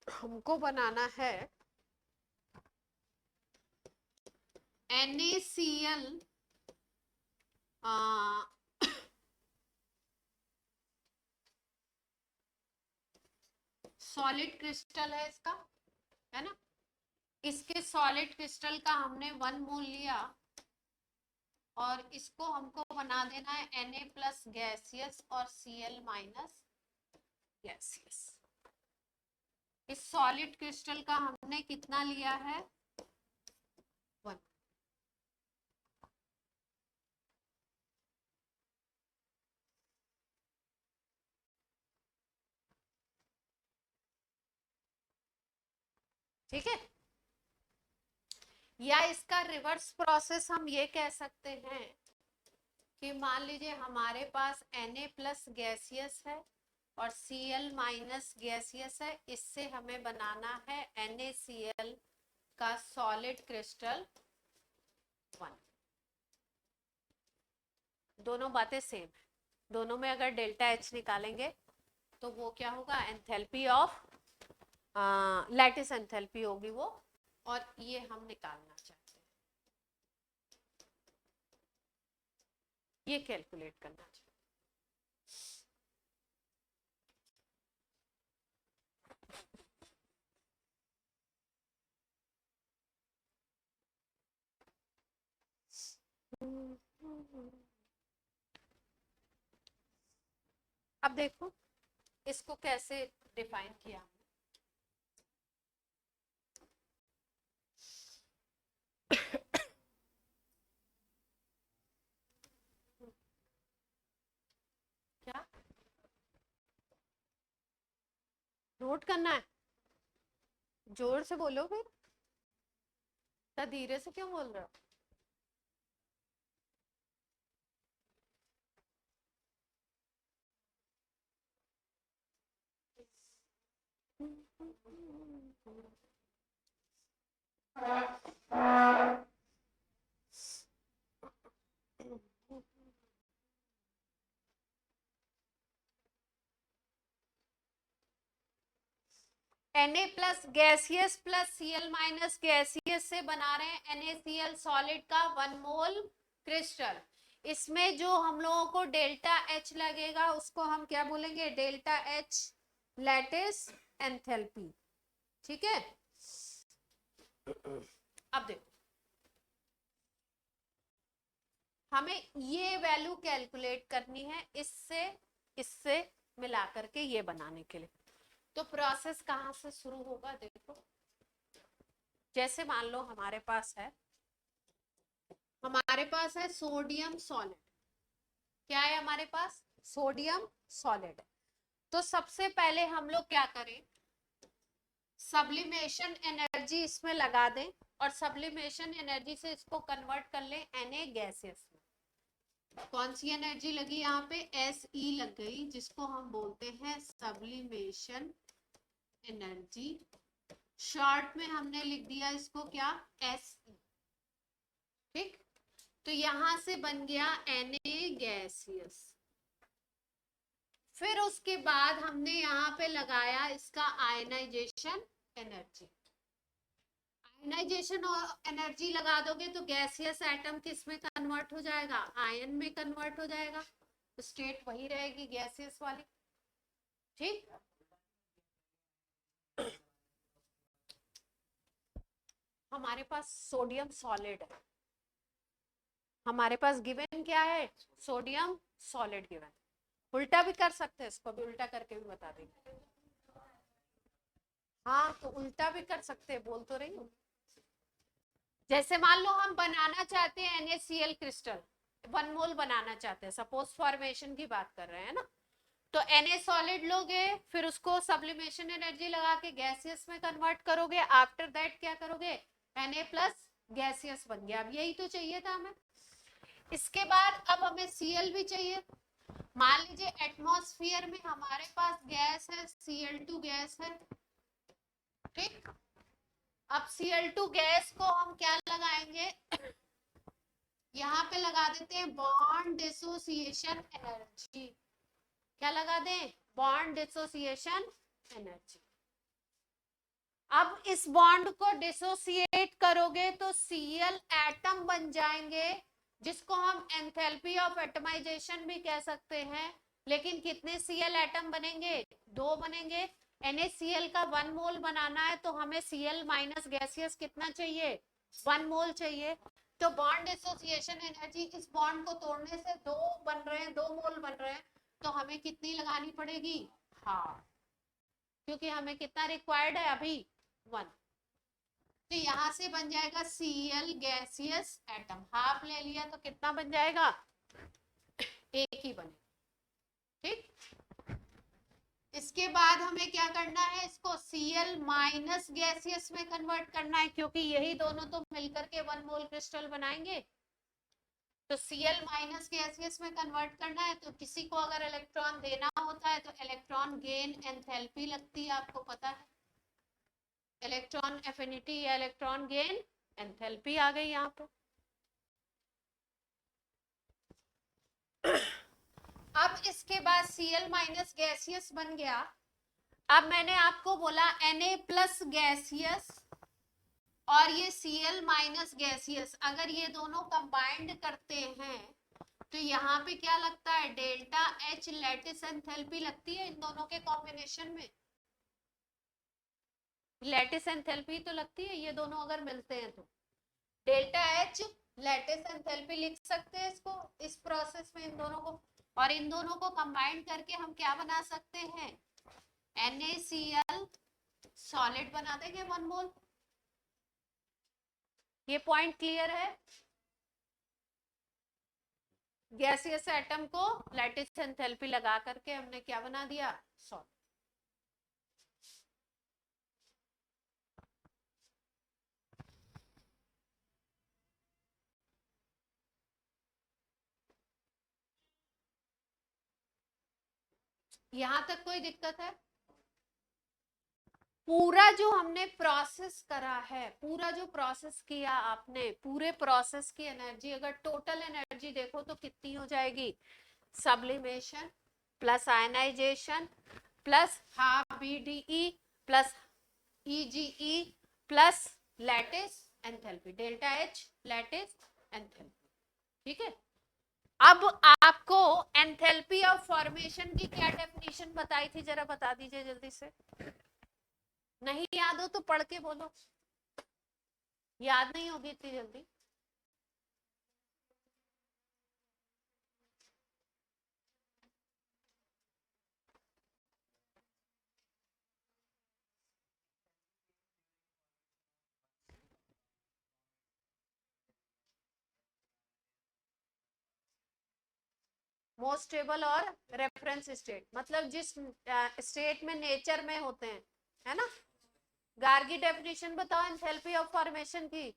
हमको बनाना है NaCl सॉलिड क्रिस्टल है इसका, है ना। इसके सॉलिड क्रिस्टल का हमने 1 मोल लिया और इसको हमको बना देना है Na प्लस गैसियस और Cl माइनस गैसियस। इस सॉलिड क्रिस्टल का हमने कितना लिया है, 1। ठीक है, या इसका रिवर्स प्रोसेस हम ये कह सकते हैं कि मान लीजिए हमारे पास Na प्लस गैसियस है और Cl माइनस गैसियस है, इससे हमें बनाना है NaCl का सॉलिड क्रिस्टल 1। दोनों बातें सेम है, दोनों में अगर डेल्टा H निकालेंगे तो वो क्या होगा, एंथैल्पी ऑफ लैटिस एंथैल्पी होगी वो, और ये हम निकालना चाहते हैं, ये कैलकुलेट करना चाहते हैं। अब देखो इसको कैसे डिफाइन किया, क्या नोट करना है, जोर से बोलो फिर, तो धीरे से क्यों बोल रहे हो। Na plus gaseous plus Cl minus gaseous से बना रहे हैं NaCl सॉलिड का 1 मोल क्रिस्टल। इसमें जो हम लोगों को डेल्टा H लगेगा उसको हम क्या बोलेंगे, डेल्टा H लैटिस एंथैल्पी। ठीक है, अब देखो हमें ये वैल्यू कैलकुलेट करनी है इससे मिला करके ये बनाने के लिए। तो प्रोसेस कहां से शुरू होगा, देखो जैसे मान लो हमारे पास है सोडियम सॉलिड। क्या है हमारे पास, सोडियम सॉलिड है। तो सबसे पहले हम लोग क्या करें, सब्लिमेशन एनर्जी इसमें लगा दें और सब्लिमेशन एनर्जी से इसको कन्वर्ट कर लें Na गैसेस में। कौन सी एनर्जी लगी यहाँ पे, Se लग गई, जिसको हम बोलते हैं सब्लिमेशन एनर्जी। शॉर्ट में हमने लिख दिया इसको क्या, Se। ठीक, तो यहां से बन गया Na गैसियस। फिर उसके बाद हमने यहाँ पे लगाया इसका आयनाइजेशन एनर्जी। आयनाइजेशन एनर्जी लगा दोगे तो गैसियस एटम किस में कन्वर्ट हो जाएगा, आयन में कन्वर्ट हो जाएगा, तो स्टेट वही रहेगी गैसियस वाली। ठीक, हमारे पास सोडियम सॉलिड है, हमारे पास गिवन क्या है, सोडियम सॉलिड गिवन। उल्टा भी कर सकते हैं, इसको भी उल्टा करके भी बता देंगे। हाँ तो उल्टा भी कर सकते हैं, बोल तो रही हूँ। जैसे मान लो हम बनाना चाहते हैं NaCl क्रिस्टल, 1 मोल बनाना चाहते हैं, सपोज फॉर्मेशन की बात कर रहे हैं ना, तो Na सॉलिड लोगे, फिर उसको सब्लिमेशन एनर्जी लगा के गैसियस में कन्वर्ट करोगे, आफ्टर दैट क्या करोगे, Na प्लस गैसियस बन गया। अब यही तो चाहिए था हमें। इसके बाद अब हमें Cl भी चाहिए। मान लीजिए एटमॉस्फेयर में हमारे पास गैस है, Cl2 गैस है, ठीक। अब Cl2 गैस को हम क्या लगाएंगे, यहाँ पे लगा देते हैं बॉन्ड डिसोसिएशन एनर्जी। क्या लगा दें, बॉन्ड डिसोसिएशन एनर्जी। अब इस बॉन्ड को डिसोसिएट करोगे तो Cl एटम बन जाएंगे, जिसको हम एंथैल्पी ऑफ एटमाइजेशन भी कह सकते हैं। लेकिन कितने Cl एटम बनेंगे, 2 बनेंगे। NaCl का 1 मोल बनाना है तो हमें Cl माइनस गैसियस कितना चाहिए, 1 मोल चाहिए। तो बॉन्ड डिसोसिएशन एनर्जी, इस बॉन्ड को तोड़ने से 2 बन रहे हैं, 2 मोल बन रहे हैं, तो हमें कितनी लगानी पड़ेगी, हाँ, क्योंकि हमें कितना रिक्वायर्ड है अभी, 1। तो यहां से बन जाएगा Cl गैसियस एटम, हाफ ले लिया तो कितना बन जाएगा, एक ही बने, ठीक। इसके बाद हमें क्या करना है, इसको Cl माइनस गैसियस में कन्वर्ट करना है, क्योंकि यही दोनों तो मिलकर के 1 मोल क्रिस्टल बनाएंगे। तो Cl माइनस गैसियस में कन्वर्ट करना है, तो किसी को अगर इलेक्ट्रॉन देना होता है तो इलेक्ट्रॉन गेन एंथैल्पी लगती है, आपको पता है, इलेक्ट्रॉन एफिनिटी या इलेक्ट्रॉन गेन एंथैल्पी आ गई यहाँ पे। अब इसके बाद Cl माइनस गैसियस बन गया। अब मैंने आपको बोला Na प्लस गैसियस और ये Cl माइनस गैसियस, अगर ये दोनों कंबाइंड करते हैं तो यहाँ पे क्या लगता है, डेल्टा H लैटिस एंथैल्पी लगती है इन दोनों के कॉम्बिनेशन में। लैटिस एंथैल्पी तो लगती है, ये दोनों अगर मिलते हैं तो डेल्टा H लैटिस एंथैल्पी लिख सकते हैं इसको, इस प्रोसेस में इन दोनों को, और इन दोनों को कंबाइन करके हम क्या बना सकते हैं, NaCl सॉलिड बना देंगे 1 मोल। ये पॉइंट क्लियर है। गैसियस एटम को लैटिस एंथैल्पी लगा करके हमने क्या बना दिया, सॉलिड। यहां तक कोई दिक्कत है, पूरा जो हमने प्रोसेस करा है, पूरा जो प्रोसेस किया आपने, पूरे प्रोसेस की एनर्जी अगर टोटल एनर्जी देखो तो कितनी हो जाएगी, sublimation plus ionization plus half BDE plus EGE plus lattice enthalpy, delta H lattice enthalpy, ठीक है। अब आपको एंथैल्पी ऑफ फॉर्मेशन की क्या डेफिनेशन बताई थी, जरा बता दीजिए जल्दी से। नहीं याद हो तो पढ़ के बोलो, याद नहीं होगी इतनी जल्दी। मोस्ट स्टेबल और रेफरेंस स्टेट, मतलब जिस स्टेट में नेचर में होते हैं, है ना। गार्गी डेफिनेशन बताओ एंथैल्पी ऑफ फॉर्मेशन की।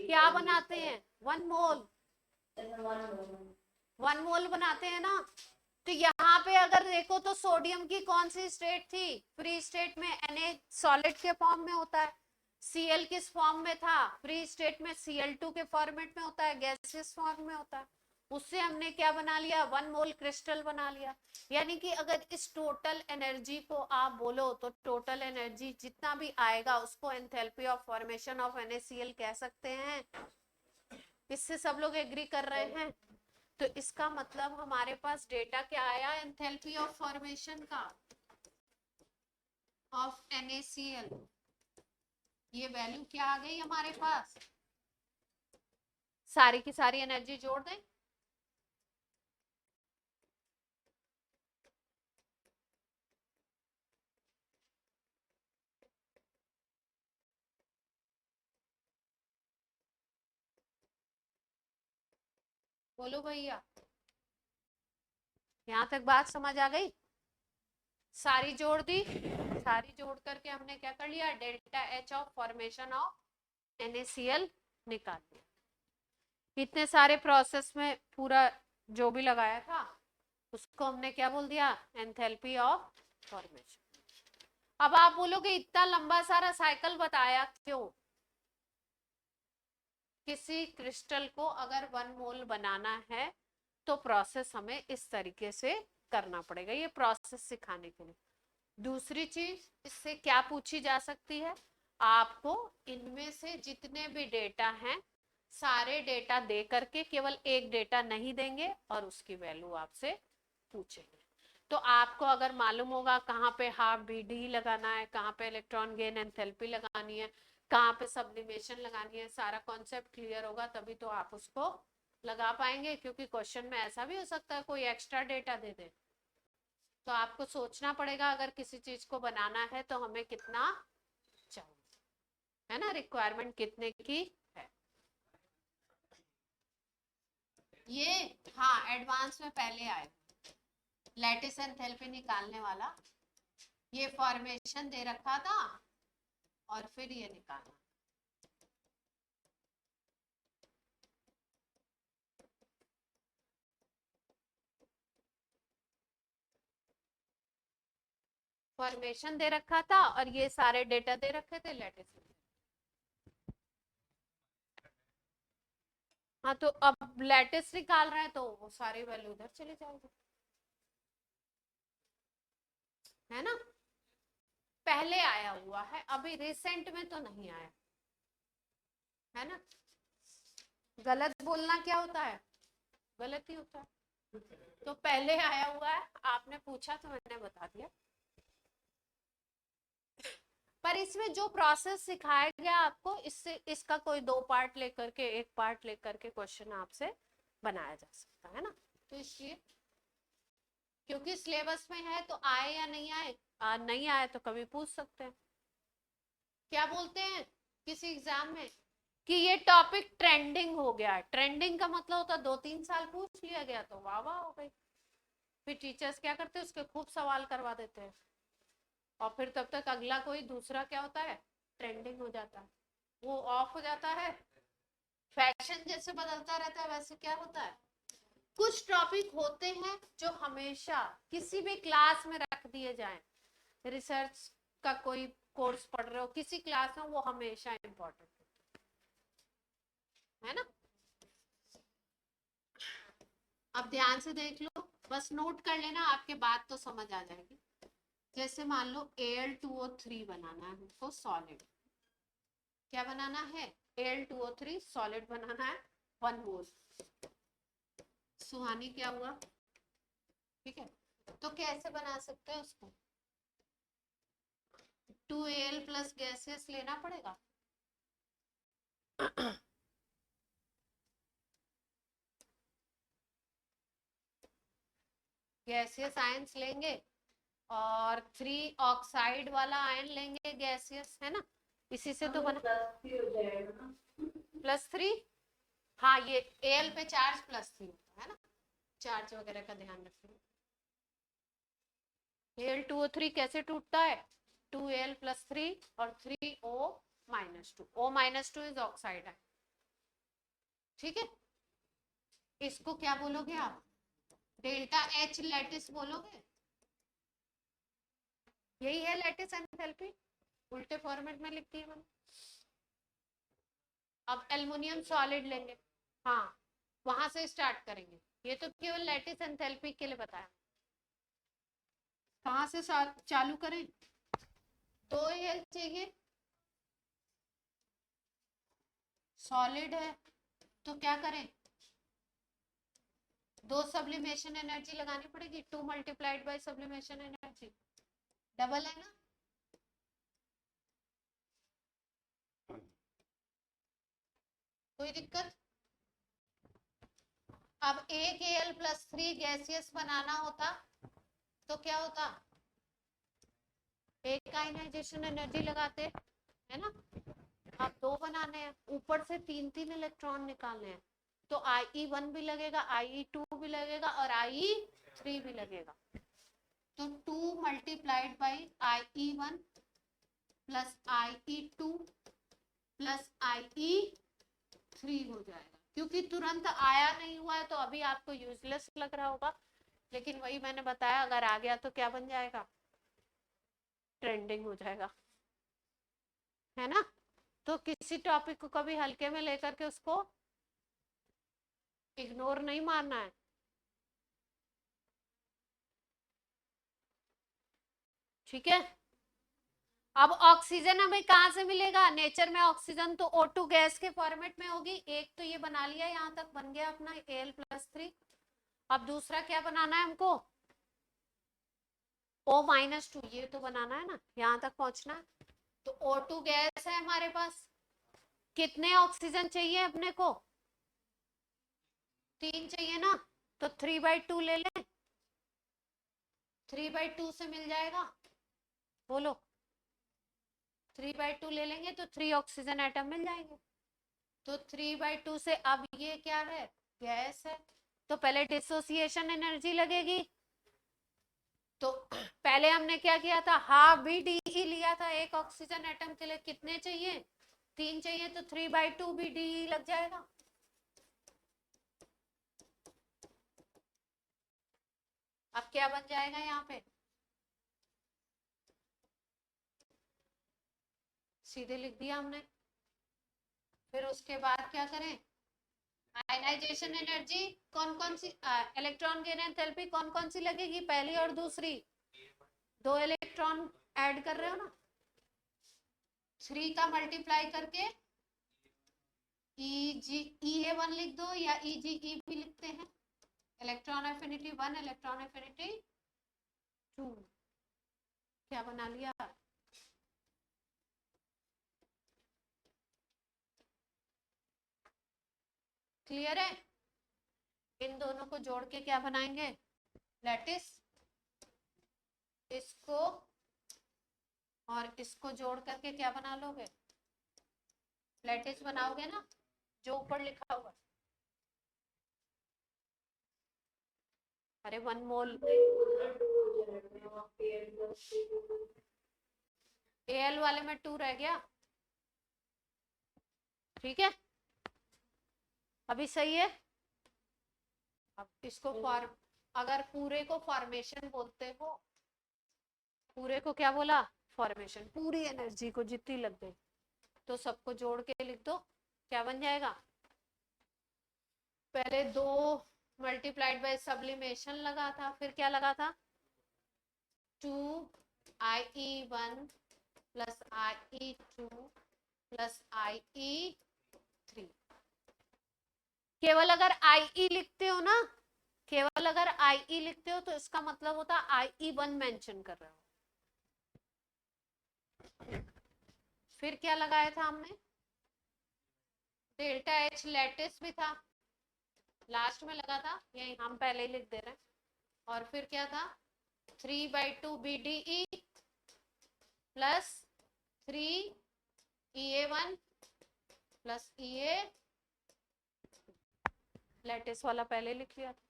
क्या बनाते हैं, 1 मोल, 1 मोल बनाते हैं ना। तो यहाँ पे अगर देखो तो सोडियम की कौन सी स्टेट थी, फ्री स्टेट में, Na सॉलिड के फॉर्म में होता है। Cl किस फॉर्म में था, फ्री स्टेट में Cl2 के फॉर्मेट में होता है, गैसियस फॉर्म में होता है। उससे हमने क्या बना लिया, 1 मोल क्रिस्टल बना लिया। यानी कि अगर इस टोटल एनर्जी को आप बोलो तो टोटल एनर्जी जितना भी आएगा उसको enthalpy of formation of NaCl कह सकते हैं। इससे सब लोग एग्री कर रहे हैं। तो इसका मतलब हमारे पास डेटा क्या आया, एंथैल्पी ऑफ फॉर्मेशन का ऑफ NaCl, ये वैल्यू क्या आ गई हमारे पास, सारी की सारी एनर्जी जोड़ दें, बोलो भैया, यहाँ तक बात समझ आ गई? सारी जोड़ दी, सारी जोड़ करके हमने क्या कर लिया, delta H of formation of NaCl निकाल लिया। इतने सारे प्रोसेस में पूरा जो भी लगाया था उसको हमने क्या बोल दिया, एंथैल्पी ऑफ फॉर्मेशन। अब आप बोलोगे इतना लंबा सारा साइकिल बताया क्यों? किसी क्रिस्टल को अगर 1 मोल बनाना है तो प्रोसेस हमें इस तरीके से करना पड़ेगा, ये प्रोसेस सिखाने के लिए। दूसरी चीज इससे क्या पूछी जा सकती है, आपको इनमें से जितने भी डेटा हैं सारे डेटा दे करके केवल एक डेटा नहीं देंगे और उसकी वैल्यू आपसे पूछेंगे। तो आपको अगर मालूम होगा कहाँ पे हाफ BD लगाना है, कहाँ पे इलेक्ट्रॉन गेन एंथैल्पी लगानी है, कहाँ पे सब्लिमेशन लगानी है, सारा कॉन्सेप्ट क्लियर होगा तभी तो आप उसको लगा पाएंगे। क्योंकि क्वेश्चन में ऐसा भी हो सकता है कोई एक्स्ट्रा डेटा दे दे, तो आपको सोचना पड़ेगा अगर किसी चीज को बनाना है तो हमें कितना चाहिए, है ना, रिक्वायरमेंट कितने की है ये। हाँ, एडवांस में पहले आए लैटिस एंथैल्पी निकालने वाला, ये फॉर्मेशन दे रखा था और फिर ये निकाला। फॉर्मेशन दे रखा था और ये सारे डेटा दे रखे थे लैटिस। हाँ, तो अब लैटिस निकाल रहे हैं तो वो सारी वैल्यू उधर चली जाएगी, है ना। पहले आया हुआ है, अभी रिसेंट में तो नहीं आया, है ना। गलत बोलना क्या होता है, गलत ही होता है। तो पहले आया हुआ है, आपने पूछा तो मैंने बता दिया। पर इसमें जो प्रोसेस सिखाया गया आपको, इससे इसका कोई 2 पार्ट लेकर के 1 पार्ट लेकर के क्वेश्चन आपसे बनाया जा सकता है ना। तो इसलिए क्योंकि सिलेबस में है तो आए या नहीं आए, नहीं आए तो कभी पूछ सकते हैं। क्या बोलते हैं किसी एग्जाम में कि ये टॉपिक ट्रेंडिंग हो गया। ट्रेंडिंग का मतलब होता है 2-3 साल पूछ लिया गया तो वाह वाह हो गई, फिर टीचर्स क्या करते हैं उसके खूब सवाल करवा देते हैं और फिर तब तक अगला कोई दूसरा क्या होता है, ट्रेंडिंग हो जाता है, वो ऑफ हो जाता है। फैशन जैसे बदलता रहता है वैसे क्या होता है, कुछ टॉपिक होते हैं जो हमेशा किसी भी क्लास में रख दिए जाएं। रिसर्च का कोई कोर्स पढ़ रहे हो किसी क्लास में, वो हमेशा इम्पोर्टेंट है ना। अब ध्यान से देख लो, बस नोट कर लेना, आपके बात तो समझ आ जाएगी। जैसे मान लो Al2O3 बनाना है हमको सॉलिड, क्या बनाना है, Al2O3 सॉलिड बनाना है 1 मोल। सुहानी क्या हुआ, ठीक है, तो कैसे बना सकते हैं उसको, 2Al प्लस गैसेस लेना पड़ेगा। गैसियस आयंस लेंगे और 3 ऑक्साइड वाला आयन लेंगे गैसियस, है ना, इसी से तो बना +3। हाँ, ये Al पे चार्ज +3 होता है ना, चार्ज वगैरह का ध्यान रखिए। Al2O3 कैसे टूटता है, 2Al + 3 और 3O -2, O-2 इज ऑक्साइड है, ठीक है। इसको क्या बोलोगे आप, डेल्टा H लैटिस बोलोगे, यही है लैटिस एंथैल्पी, उल्टे फॉर्मेट में लिखती है मैंने। अब एल्युमिनियम सॉलिड लेंगे, हाँ वहां से स्टार्ट करेंगे, ये तो केवल लैटिस एंथैल्पी के लिए बताया। कहां से चालू करें, 2Al चाहिए, सॉलिड है तो क्या करें, 2 सब्लिमेशन एनर्जी लगानी पड़ेगी, 2 multiplied by sublimation energy, double है ना। कोई दिक्कत, अब एक Al + 3 गैसियस बनाना होता तो क्या होता, एक का आयनाइजेशन एनर्जी लगाते, है ना। अब 2 बनाने हैं, ऊपर से 3-3 इलेक्ट्रॉन निकालने हैं, तो IE1 भी लगेगा, IE2 भी लगेगा और IE3 भी लगेगा। तो 2 multiplied by IE1 plus IE2 plus IE3 हो जाएगा। क्योंकि तुरंत आया नहीं हुआ है तो अभी आपको यूजलेस लग रहा होगा, लेकिन वही मैंने बताया, अगर आ गया तो क्या बन जाएगा, ट्रेंडिंग हो जाएगा, है ना। तो किसी टॉपिक को कभी हल्के में लेकर के उसको इग्नोर नहीं मारना है। ठीक है। अब ऑक्सीजन हमें कहाँ से मिलेगा, नेचर में ऑक्सीजन तो O2 गैस के फॉर्मेट में होगी। एक तो ये बना लिया, यहाँ तक बन गया अपना Al+3। अब दूसरा क्या बनाना है हमको, O-2, ये तो बनाना है ना, यहाँ तक पहुंचना है। तो O2 गैस है हमारे पास, कितने ऑक्सीजन चाहिए अपने को, 3 चाहिए ना, तो 3/2 ले लें, 3/2 से मिल जाएगा, बोलो 3/2 ले लेंगे तो 3 ऑक्सीजन एटम मिल जाएंगे। तो 3/2 से अब ये क्या है, गैस है, तो पहले डिसोसिएशन एनर्जी लगेगी। तो पहले हमने क्या किया था, हाफ BDE लिया था एक ऑक्सीजन एटम के लिए, कितने चाहिए, 3 चाहिए, तो 3/2 BDE लग जाएगा। अब क्या बन जाएगा यहाँ पे, सीधे लिख दिया हमने। फिर उसके बाद क्या करें, आयनाइजेशन एनर्जी कौन कौन सी, इलेक्ट्रॉन गेन एंथैल्पी कौन कौन सी लगेगी, पहली और दूसरी, 2 इलेक्ट्रॉन ऐड कर रहे हो ना, 3 का मल्टीप्लाई करके EA1 लिख दो या EGE भी लिखते हैं, इलेक्ट्रॉन एफिनिटी 1, इलेक्ट्रॉन एफिनिटी 2, क्या बना लिया, क्लियर है। इन दोनों को जोड़ के क्या बनाएंगे, लैटिस, इसको और इसको जोड़ करके क्या बना लोगे, लैटिस बनाओगे ना, जो ऊपर लिखा हुआ, अरे 1 मोल Al वाले में 2 रह गया, ठीक है, अभी सही है। अब इसको फॉर्म, अगर पूरे को फॉर्मेशन बोलते हो, पूरे को क्या बोला, फॉर्मेशन, पूरी एनर्जी को जितनी लग गई, तो सबको जोड़ के लिख दो, क्या बन जाएगा, पहले 2 मल्टीप्लाइड बाय सब्लिमेशन लगा था, फिर क्या लगा था, 2IE1 plus IE2 plus IE3। केवल अगर IE लिखते हो ना, केवल अगर IE लिखते हो तो इसका मतलब होता है IE1 मेंशन कर रहे हो। फिर क्या लगाया था हमने, डेल्टा H लैटिस भी था, लास्ट में लगा था, यही हम पहले ही लिख दे रहे हैं। और फिर क्या था, 3/2 BDE plus 3 EA1 plus EA, lattice वाला पहले लिख लिया था।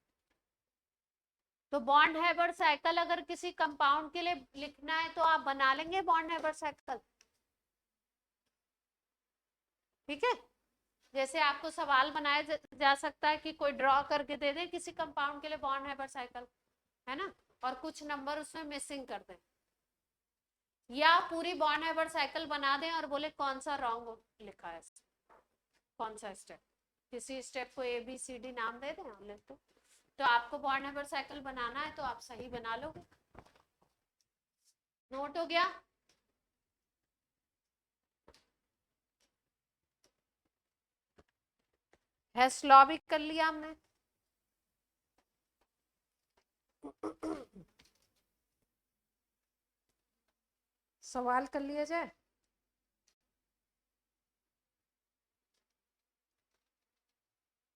तो बॉन्ड हैबर साइकिल अगर किसी कंपाउंड के लिए लिखना है तो आप बना लेंगे बॉन्ड हैबर साइकिल, ठीक है। जैसे आपको सवाल बनाया जा सकता है कि कोई ड्रॉ करके दे दे किसी कंपाउंड के लिए बॉन्ड हैबर साइकिल, है ना, और कुछ नंबर उसमें मिसिंग कर दें, या पूरी बॉन्ड हैबर साइकिल बना दें और बोले कौन सा रॉन्ग लिखा है, कौन सा स्टेप, किसी स्टेप को ABCD नाम दे दें और लिख दो। तो आपको बॉन्ड हैबर साइकिल बनाना है तो आप सही बना लोगे, नोट हो गया। हेस लॉ भी कर लिया हमने। सवाल कर लिया जाए,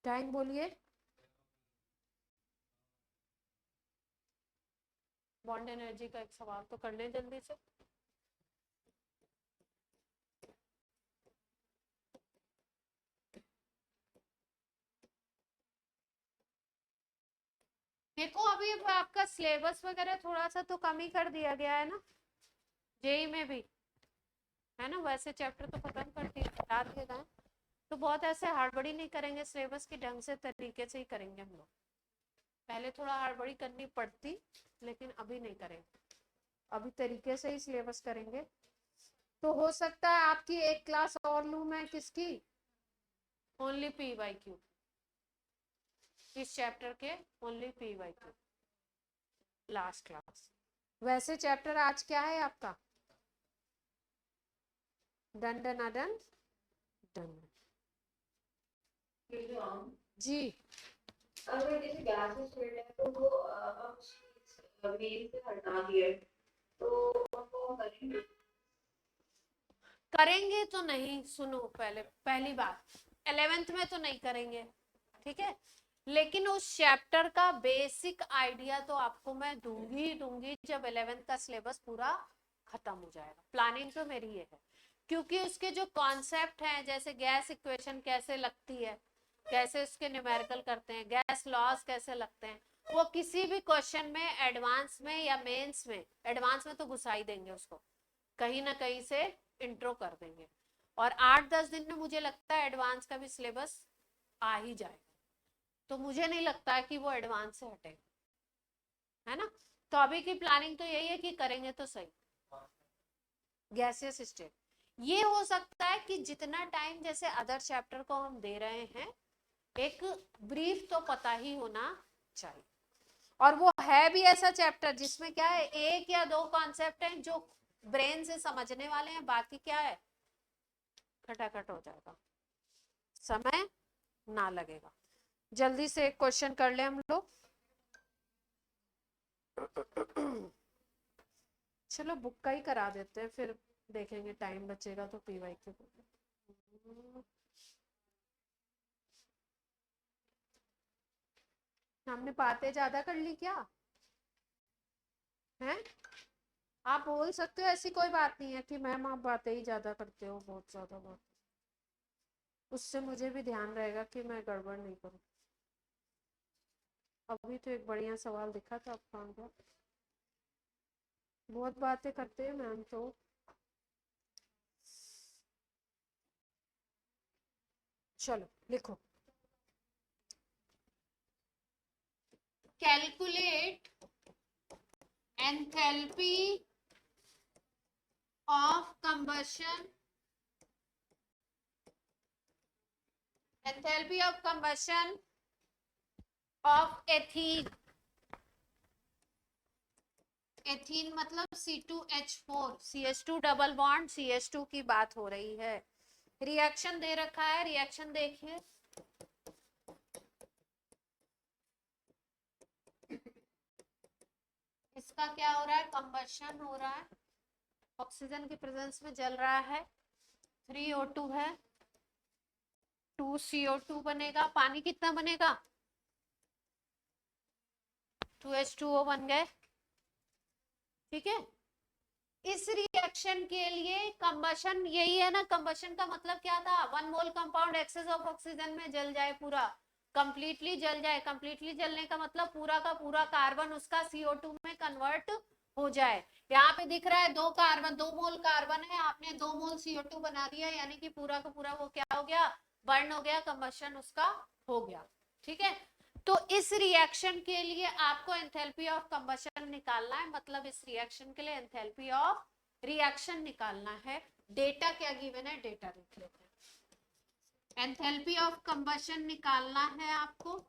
टाइम बोलिए, बॉन्ड एनर्जी का एक सवाल तो कर ले जल्दी से। देखो अभी आपका सिलेबस वगैरह थोड़ा सा तो कम ही कर दिया गया है ना, जेई में भी, है ना। वैसे चैप्टर तो खत्म कर दिए, हटा दिए गए, तो बहुत ऐसे हड़बड़ी नहीं करेंगे, सिलेबस के ढंग से तरीके से ही करेंगे हम लोग। पहले थोड़ा हड़बड़ी करनी पड़ती, लेकिन अभी नहीं करेंगे, अभी तरीके से ही सिलेबस करेंगे। तो हो सकता है आपकी एक क्लास और लूं मैं, किसकी, ओनली PYQ, इस चैप्टर के ओनली PYQ लास्ट क्लास। वैसे चैप्टर आज क्या है आपका, डन डन डन डन ये जो हम जी। अगर जैसे गैसेस स्टेट है तो वो हम मेन से हटा दिए तो हम वो करेंगे। करेंगे तो नहीं, सुनो पहले, पहली बात 11th में तो नहीं करेंगे, ठीक है, लेकिन उस चैप्टर का बेसिक आइडिया तो आपको मैं दूंगी ही दूंगी जब 11th का सिलेबस पूरा खत्म हो जाएगा। प्लानिंग तो मेरी ये है, क्योंकि उसके जो कॉन्सेप्ट हैं, जैसे गैस इक्वेशन कैसे लगती है, कैसे उसके न्यूमेरिकल करते हैं, गैस लॉज कैसे लगते हैं, वो किसी भी क्वेश्चन में एडवांस में या मेंस में, एडवांस में तो घुसा ही देंगे उसको, कहीं ना कहीं से इंट्रो कर देंगे। और 8-10 दिन में मुझे लगता है एडवांस का भी सिलेबस आ ही जाएगा, तो मुझे नहीं लगता है कि वो एडवांस से हटेगा, है ना। तो अभी की प्लानिंग तो यही है कि करेंगे तो सही गैसियस स्टेट। ये हो सकता है कि जितना टाइम जैसे अदर चैप्टर को हम दे रहे हैं, एक ब्रीफ तो पता ही होना चाहिए। और वो है भी ऐसा चैप्टर जिसमें क्या है, एक या दो कॉन्सेप्ट हैं जो ब्रेन से समझने वाले हैं, बाकी क्या है खटाखट हो जाएगा, समय ना लगेगा। जल्दी से एक क्वेश्चन कर ले हम लोग। चलो बुक का ही करा देते हैं, फिर देखेंगे टाइम बचेगा तो PYQ। हमने बातें ज्यादा कर ली क्या, हैं? आप बोल सकते हो, ऐसी कोई बात नहीं है कि मैम आप बातें ही ज्यादा करते हो, बहुत ज्यादा बात, उससे मुझे भी ध्यान रहेगा कि मैं गड़बड़ नहीं करूं। अभी तो एक बढ़िया सवाल दिखा था आपका, बहुत बातें करते हैं मैम तो। चलो लिखो, calculate enthalpy of combustion, enthalpy of combustion of ethene, ethene मतलब C2H4, CH2 double bond CH2 की बात हो रही है। रिएक्शन दे रखा है, रिएक्शन देखिए, इसका क्या हो रहा है, कंबशन हो रहा है, ऑक्सीजन की प्रेजेंस में जल रहा है, 3O2 है, 2CO2 बनेगा, पानी कितना बनेगा, 2H2O बन गए, ठीक है। इस रिएक्शन के लिए कंबशन यही है ना, कंबशन का मतलब क्या था, 1 मोल कंपाउंड एक्सेस ऑफ ऑक्सीजन में जल जाए, पूरा कंप्लीटली जल जाए। कंप्लीटली जलने का मतलब पूरा का पूरा कार्बन उसका CO2 में कन्वर्ट हो जाए। यहाँ पे दिख रहा है 2 कार्बन, 2 मोल कार्बन है, आपने 2 मोल CO2 बना दिया, यानी कि पूरा का पूरा वो क्या हो गया, बर्न हो गया, कंबशन उसका हो गया, ठीक है। तो इस रिएक्शन के लिए आपको एंथैल्पी ऑफ कंबशन निकालना है, मतलब इस रिएक्शन के लिए एंथैल्पी ऑफ रिएक्शन निकालना है। डेटा क्या गिवन है, डेटा देख लेते हैं। एंथैल्पी ऑफ कंबशन निकालना है आपको,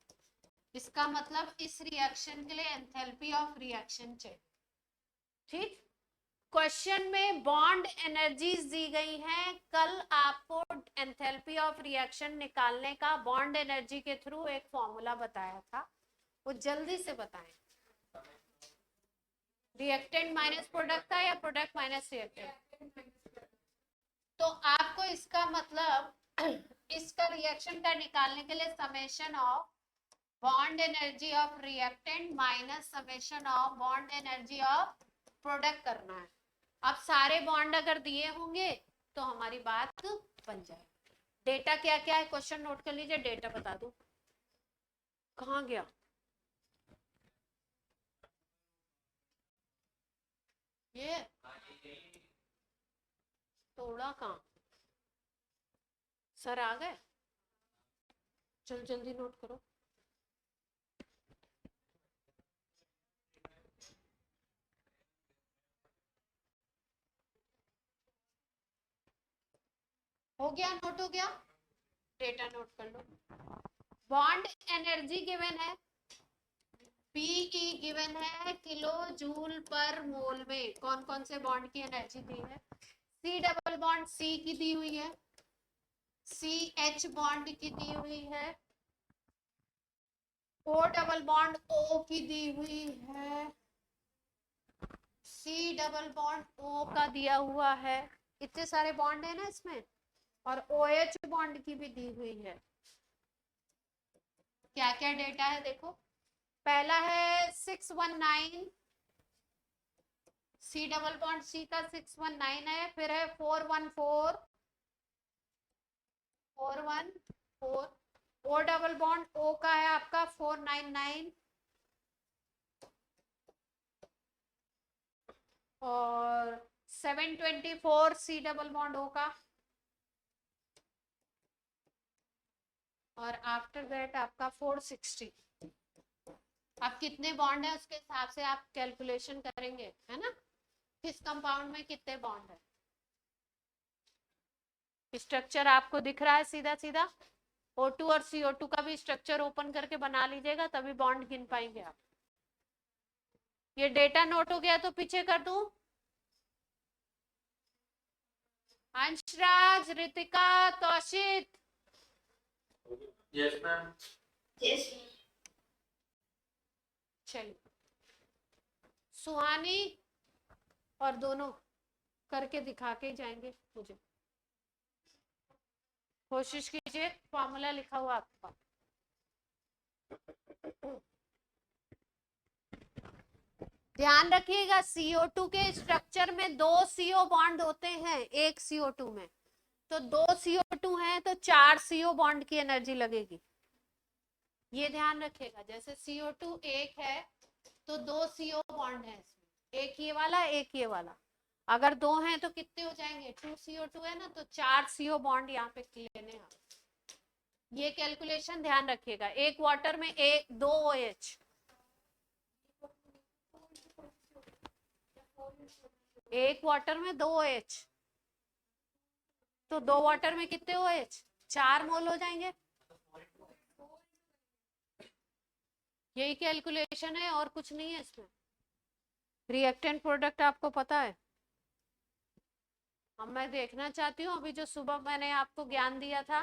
इसका मतलब इस रिएक्शन के लिए एंथैल्पी ऑफ रिएक्शन चाहिए, ठीक। क्वेश्चन में बॉन्ड एनर्जीज दी गई हैं, कल आपको एंथैल्पी ऑफ रिएक्शन निकालने का बॉन्ड एनर्जी के थ्रू एक फॉर्मूला बताया था, वो जल्दी से बताएं। रिएक्टेंट माइनस प्रोडक्ट था या प्रोडक्ट माइनस रिएक्टेंट, तो आपको इसका मतलब इसका रिएक्शन का निकालने के लिए summation of bond energy of reactant minus summation of bond energy of product करना है। अब सारे बॉन्ड अगर दिए होंगे तो हमारी बात बन जाए। डेटा क्या क्या है, क्वेश्चन नोट कर लीजिए, डेटा बता दो, कहाँ गया, ये थोड़ा कहाँ सर आ गए, चल जल्दी नोट करो। हो गया, नोट हो गया, डेटा नोट कर लो। बॉन्ड एनर्जी गिवन है, पीई गिवन है किलो जूल पर मोल में। कौन कौन से बॉन्ड की एनर्जी दी है? सी डबल बॉन्ड सी की दी हुई है, सी एच बॉन्ड की दी हुई है, ओ डबल बॉन्ड ओ की दी हुई है, सी डबल बॉन्ड ओ का दिया हुआ है। इतने सारे बॉन्ड है ना इसमें, और ओ एच बॉन्ड की भी दी हुई है। क्या क्या डेटा है देखो, पहला है 619, सी डबल बॉन्ड सी का 619 है, फिर है 414, 414, ओ डबल बॉन्ड ओ का है आपका 499, और 724 सी डबल बॉन्ड ओ का, और आफ्टर दैट आपका 460। अब कितने बॉन्ड है उसके हिसाब से आप कैलकुलेशन करेंगे, है ना, किस कंपाउंड में कितने बॉन्ड है। स्ट्रक्चर आपको दिख रहा है सीधा सीधा, O2 और CO2 का भी स्ट्रक्चर ओपन करके बना लीजिएगा, तभी बॉन्ड गिन पाएंगे आप। ये डेटा नोट हो गया तो पीछे कर दूं? Anshraj, Ritika, Taushik, yes ma'am. Yes चलिए सुहानी और दोनों करके दिखा के जाएंगे मुझे। कोशिश कीजिए, फॉर्मूला लिखा हुआ आपके पास। ध्यान रखिएगा, CO2 के स्ट्रक्चर में 2 CO बॉन्ड होते हैं एक CO2 में, तो 2 CO2 हैं तो 4 CO बॉन्ड की एनर्जी लगेगी। ये ध्यान रखिएगा, जैसे CO2 एक है तो 2 CO बॉन्ड है इसमें, एक ये वाला एक ये वाला। अगर 2 हैं तो कितने हो जाएंगे, 2 CO2 है ना, तो 4 CO बॉन्ड यहाँ पे लेने हैं। ये कैलकुलेशन ध्यान रखिएगा। एक वाटर में एक 2 OH, एक वाटर में 2 OH, तो 2 वाटर में कितने OH, 4 मोल हो जाएंगे। यही कैलकुलेशन है और कुछ नहीं है इसमें। रिएक्टेंट प्रोडक्ट आपको पता है। अब मैं देखना चाहती हूँ अभी जो सुबह मैंने आपको ज्ञान दिया था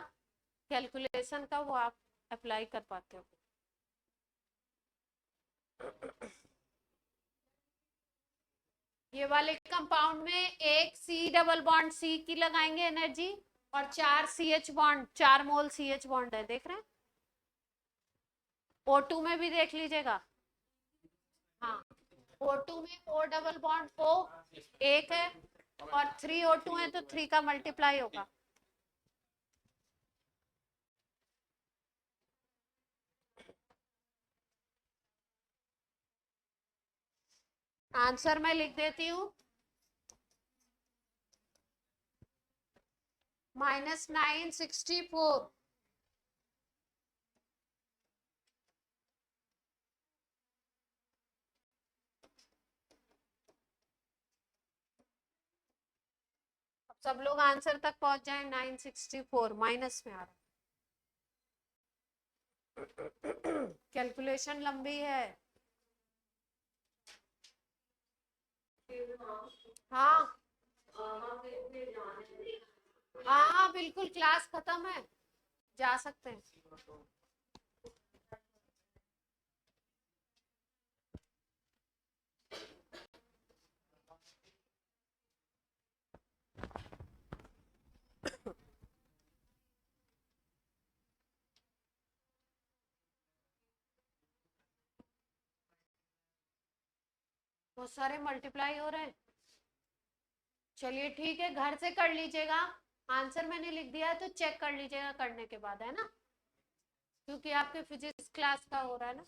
कैलकुलेशन का, वो आप अप्लाई कर पाते हो। ये वाले कंपाउंड में एक सी डबल बॉन्ड सी की लगाएंगे एनर्जी, और 4 CH बॉन्ड, 4 मोल CH बॉन्ड है, देख रहे हैं। O2 में भी देख लीजिएगा, हाँ O2 में O डबल बॉन्ड O एक है, और 3 O2 है तो 3 का मल्टीप्लाई होगा। आंसर मैं लिख देती हूँ, -964। सब लोग आंसर तक पहुंच जाए। 964 माइनस में आ रहा है। कैलकुलेशन लंबी है। हाँ हाँ हाँ बिल्कुल, क्लास खत्म है, जा सकते हैं। बहुत सारे मल्टीप्लाई हो रहे हैं। चलिए ठीक है, घर से कर लीजिएगा। आंसर मैंने लिख दिया है तो चेक कर लीजिएगा करने के बाद, है ना, क्योंकि आपके फिजिक्स क्लास का हो रहा है ना।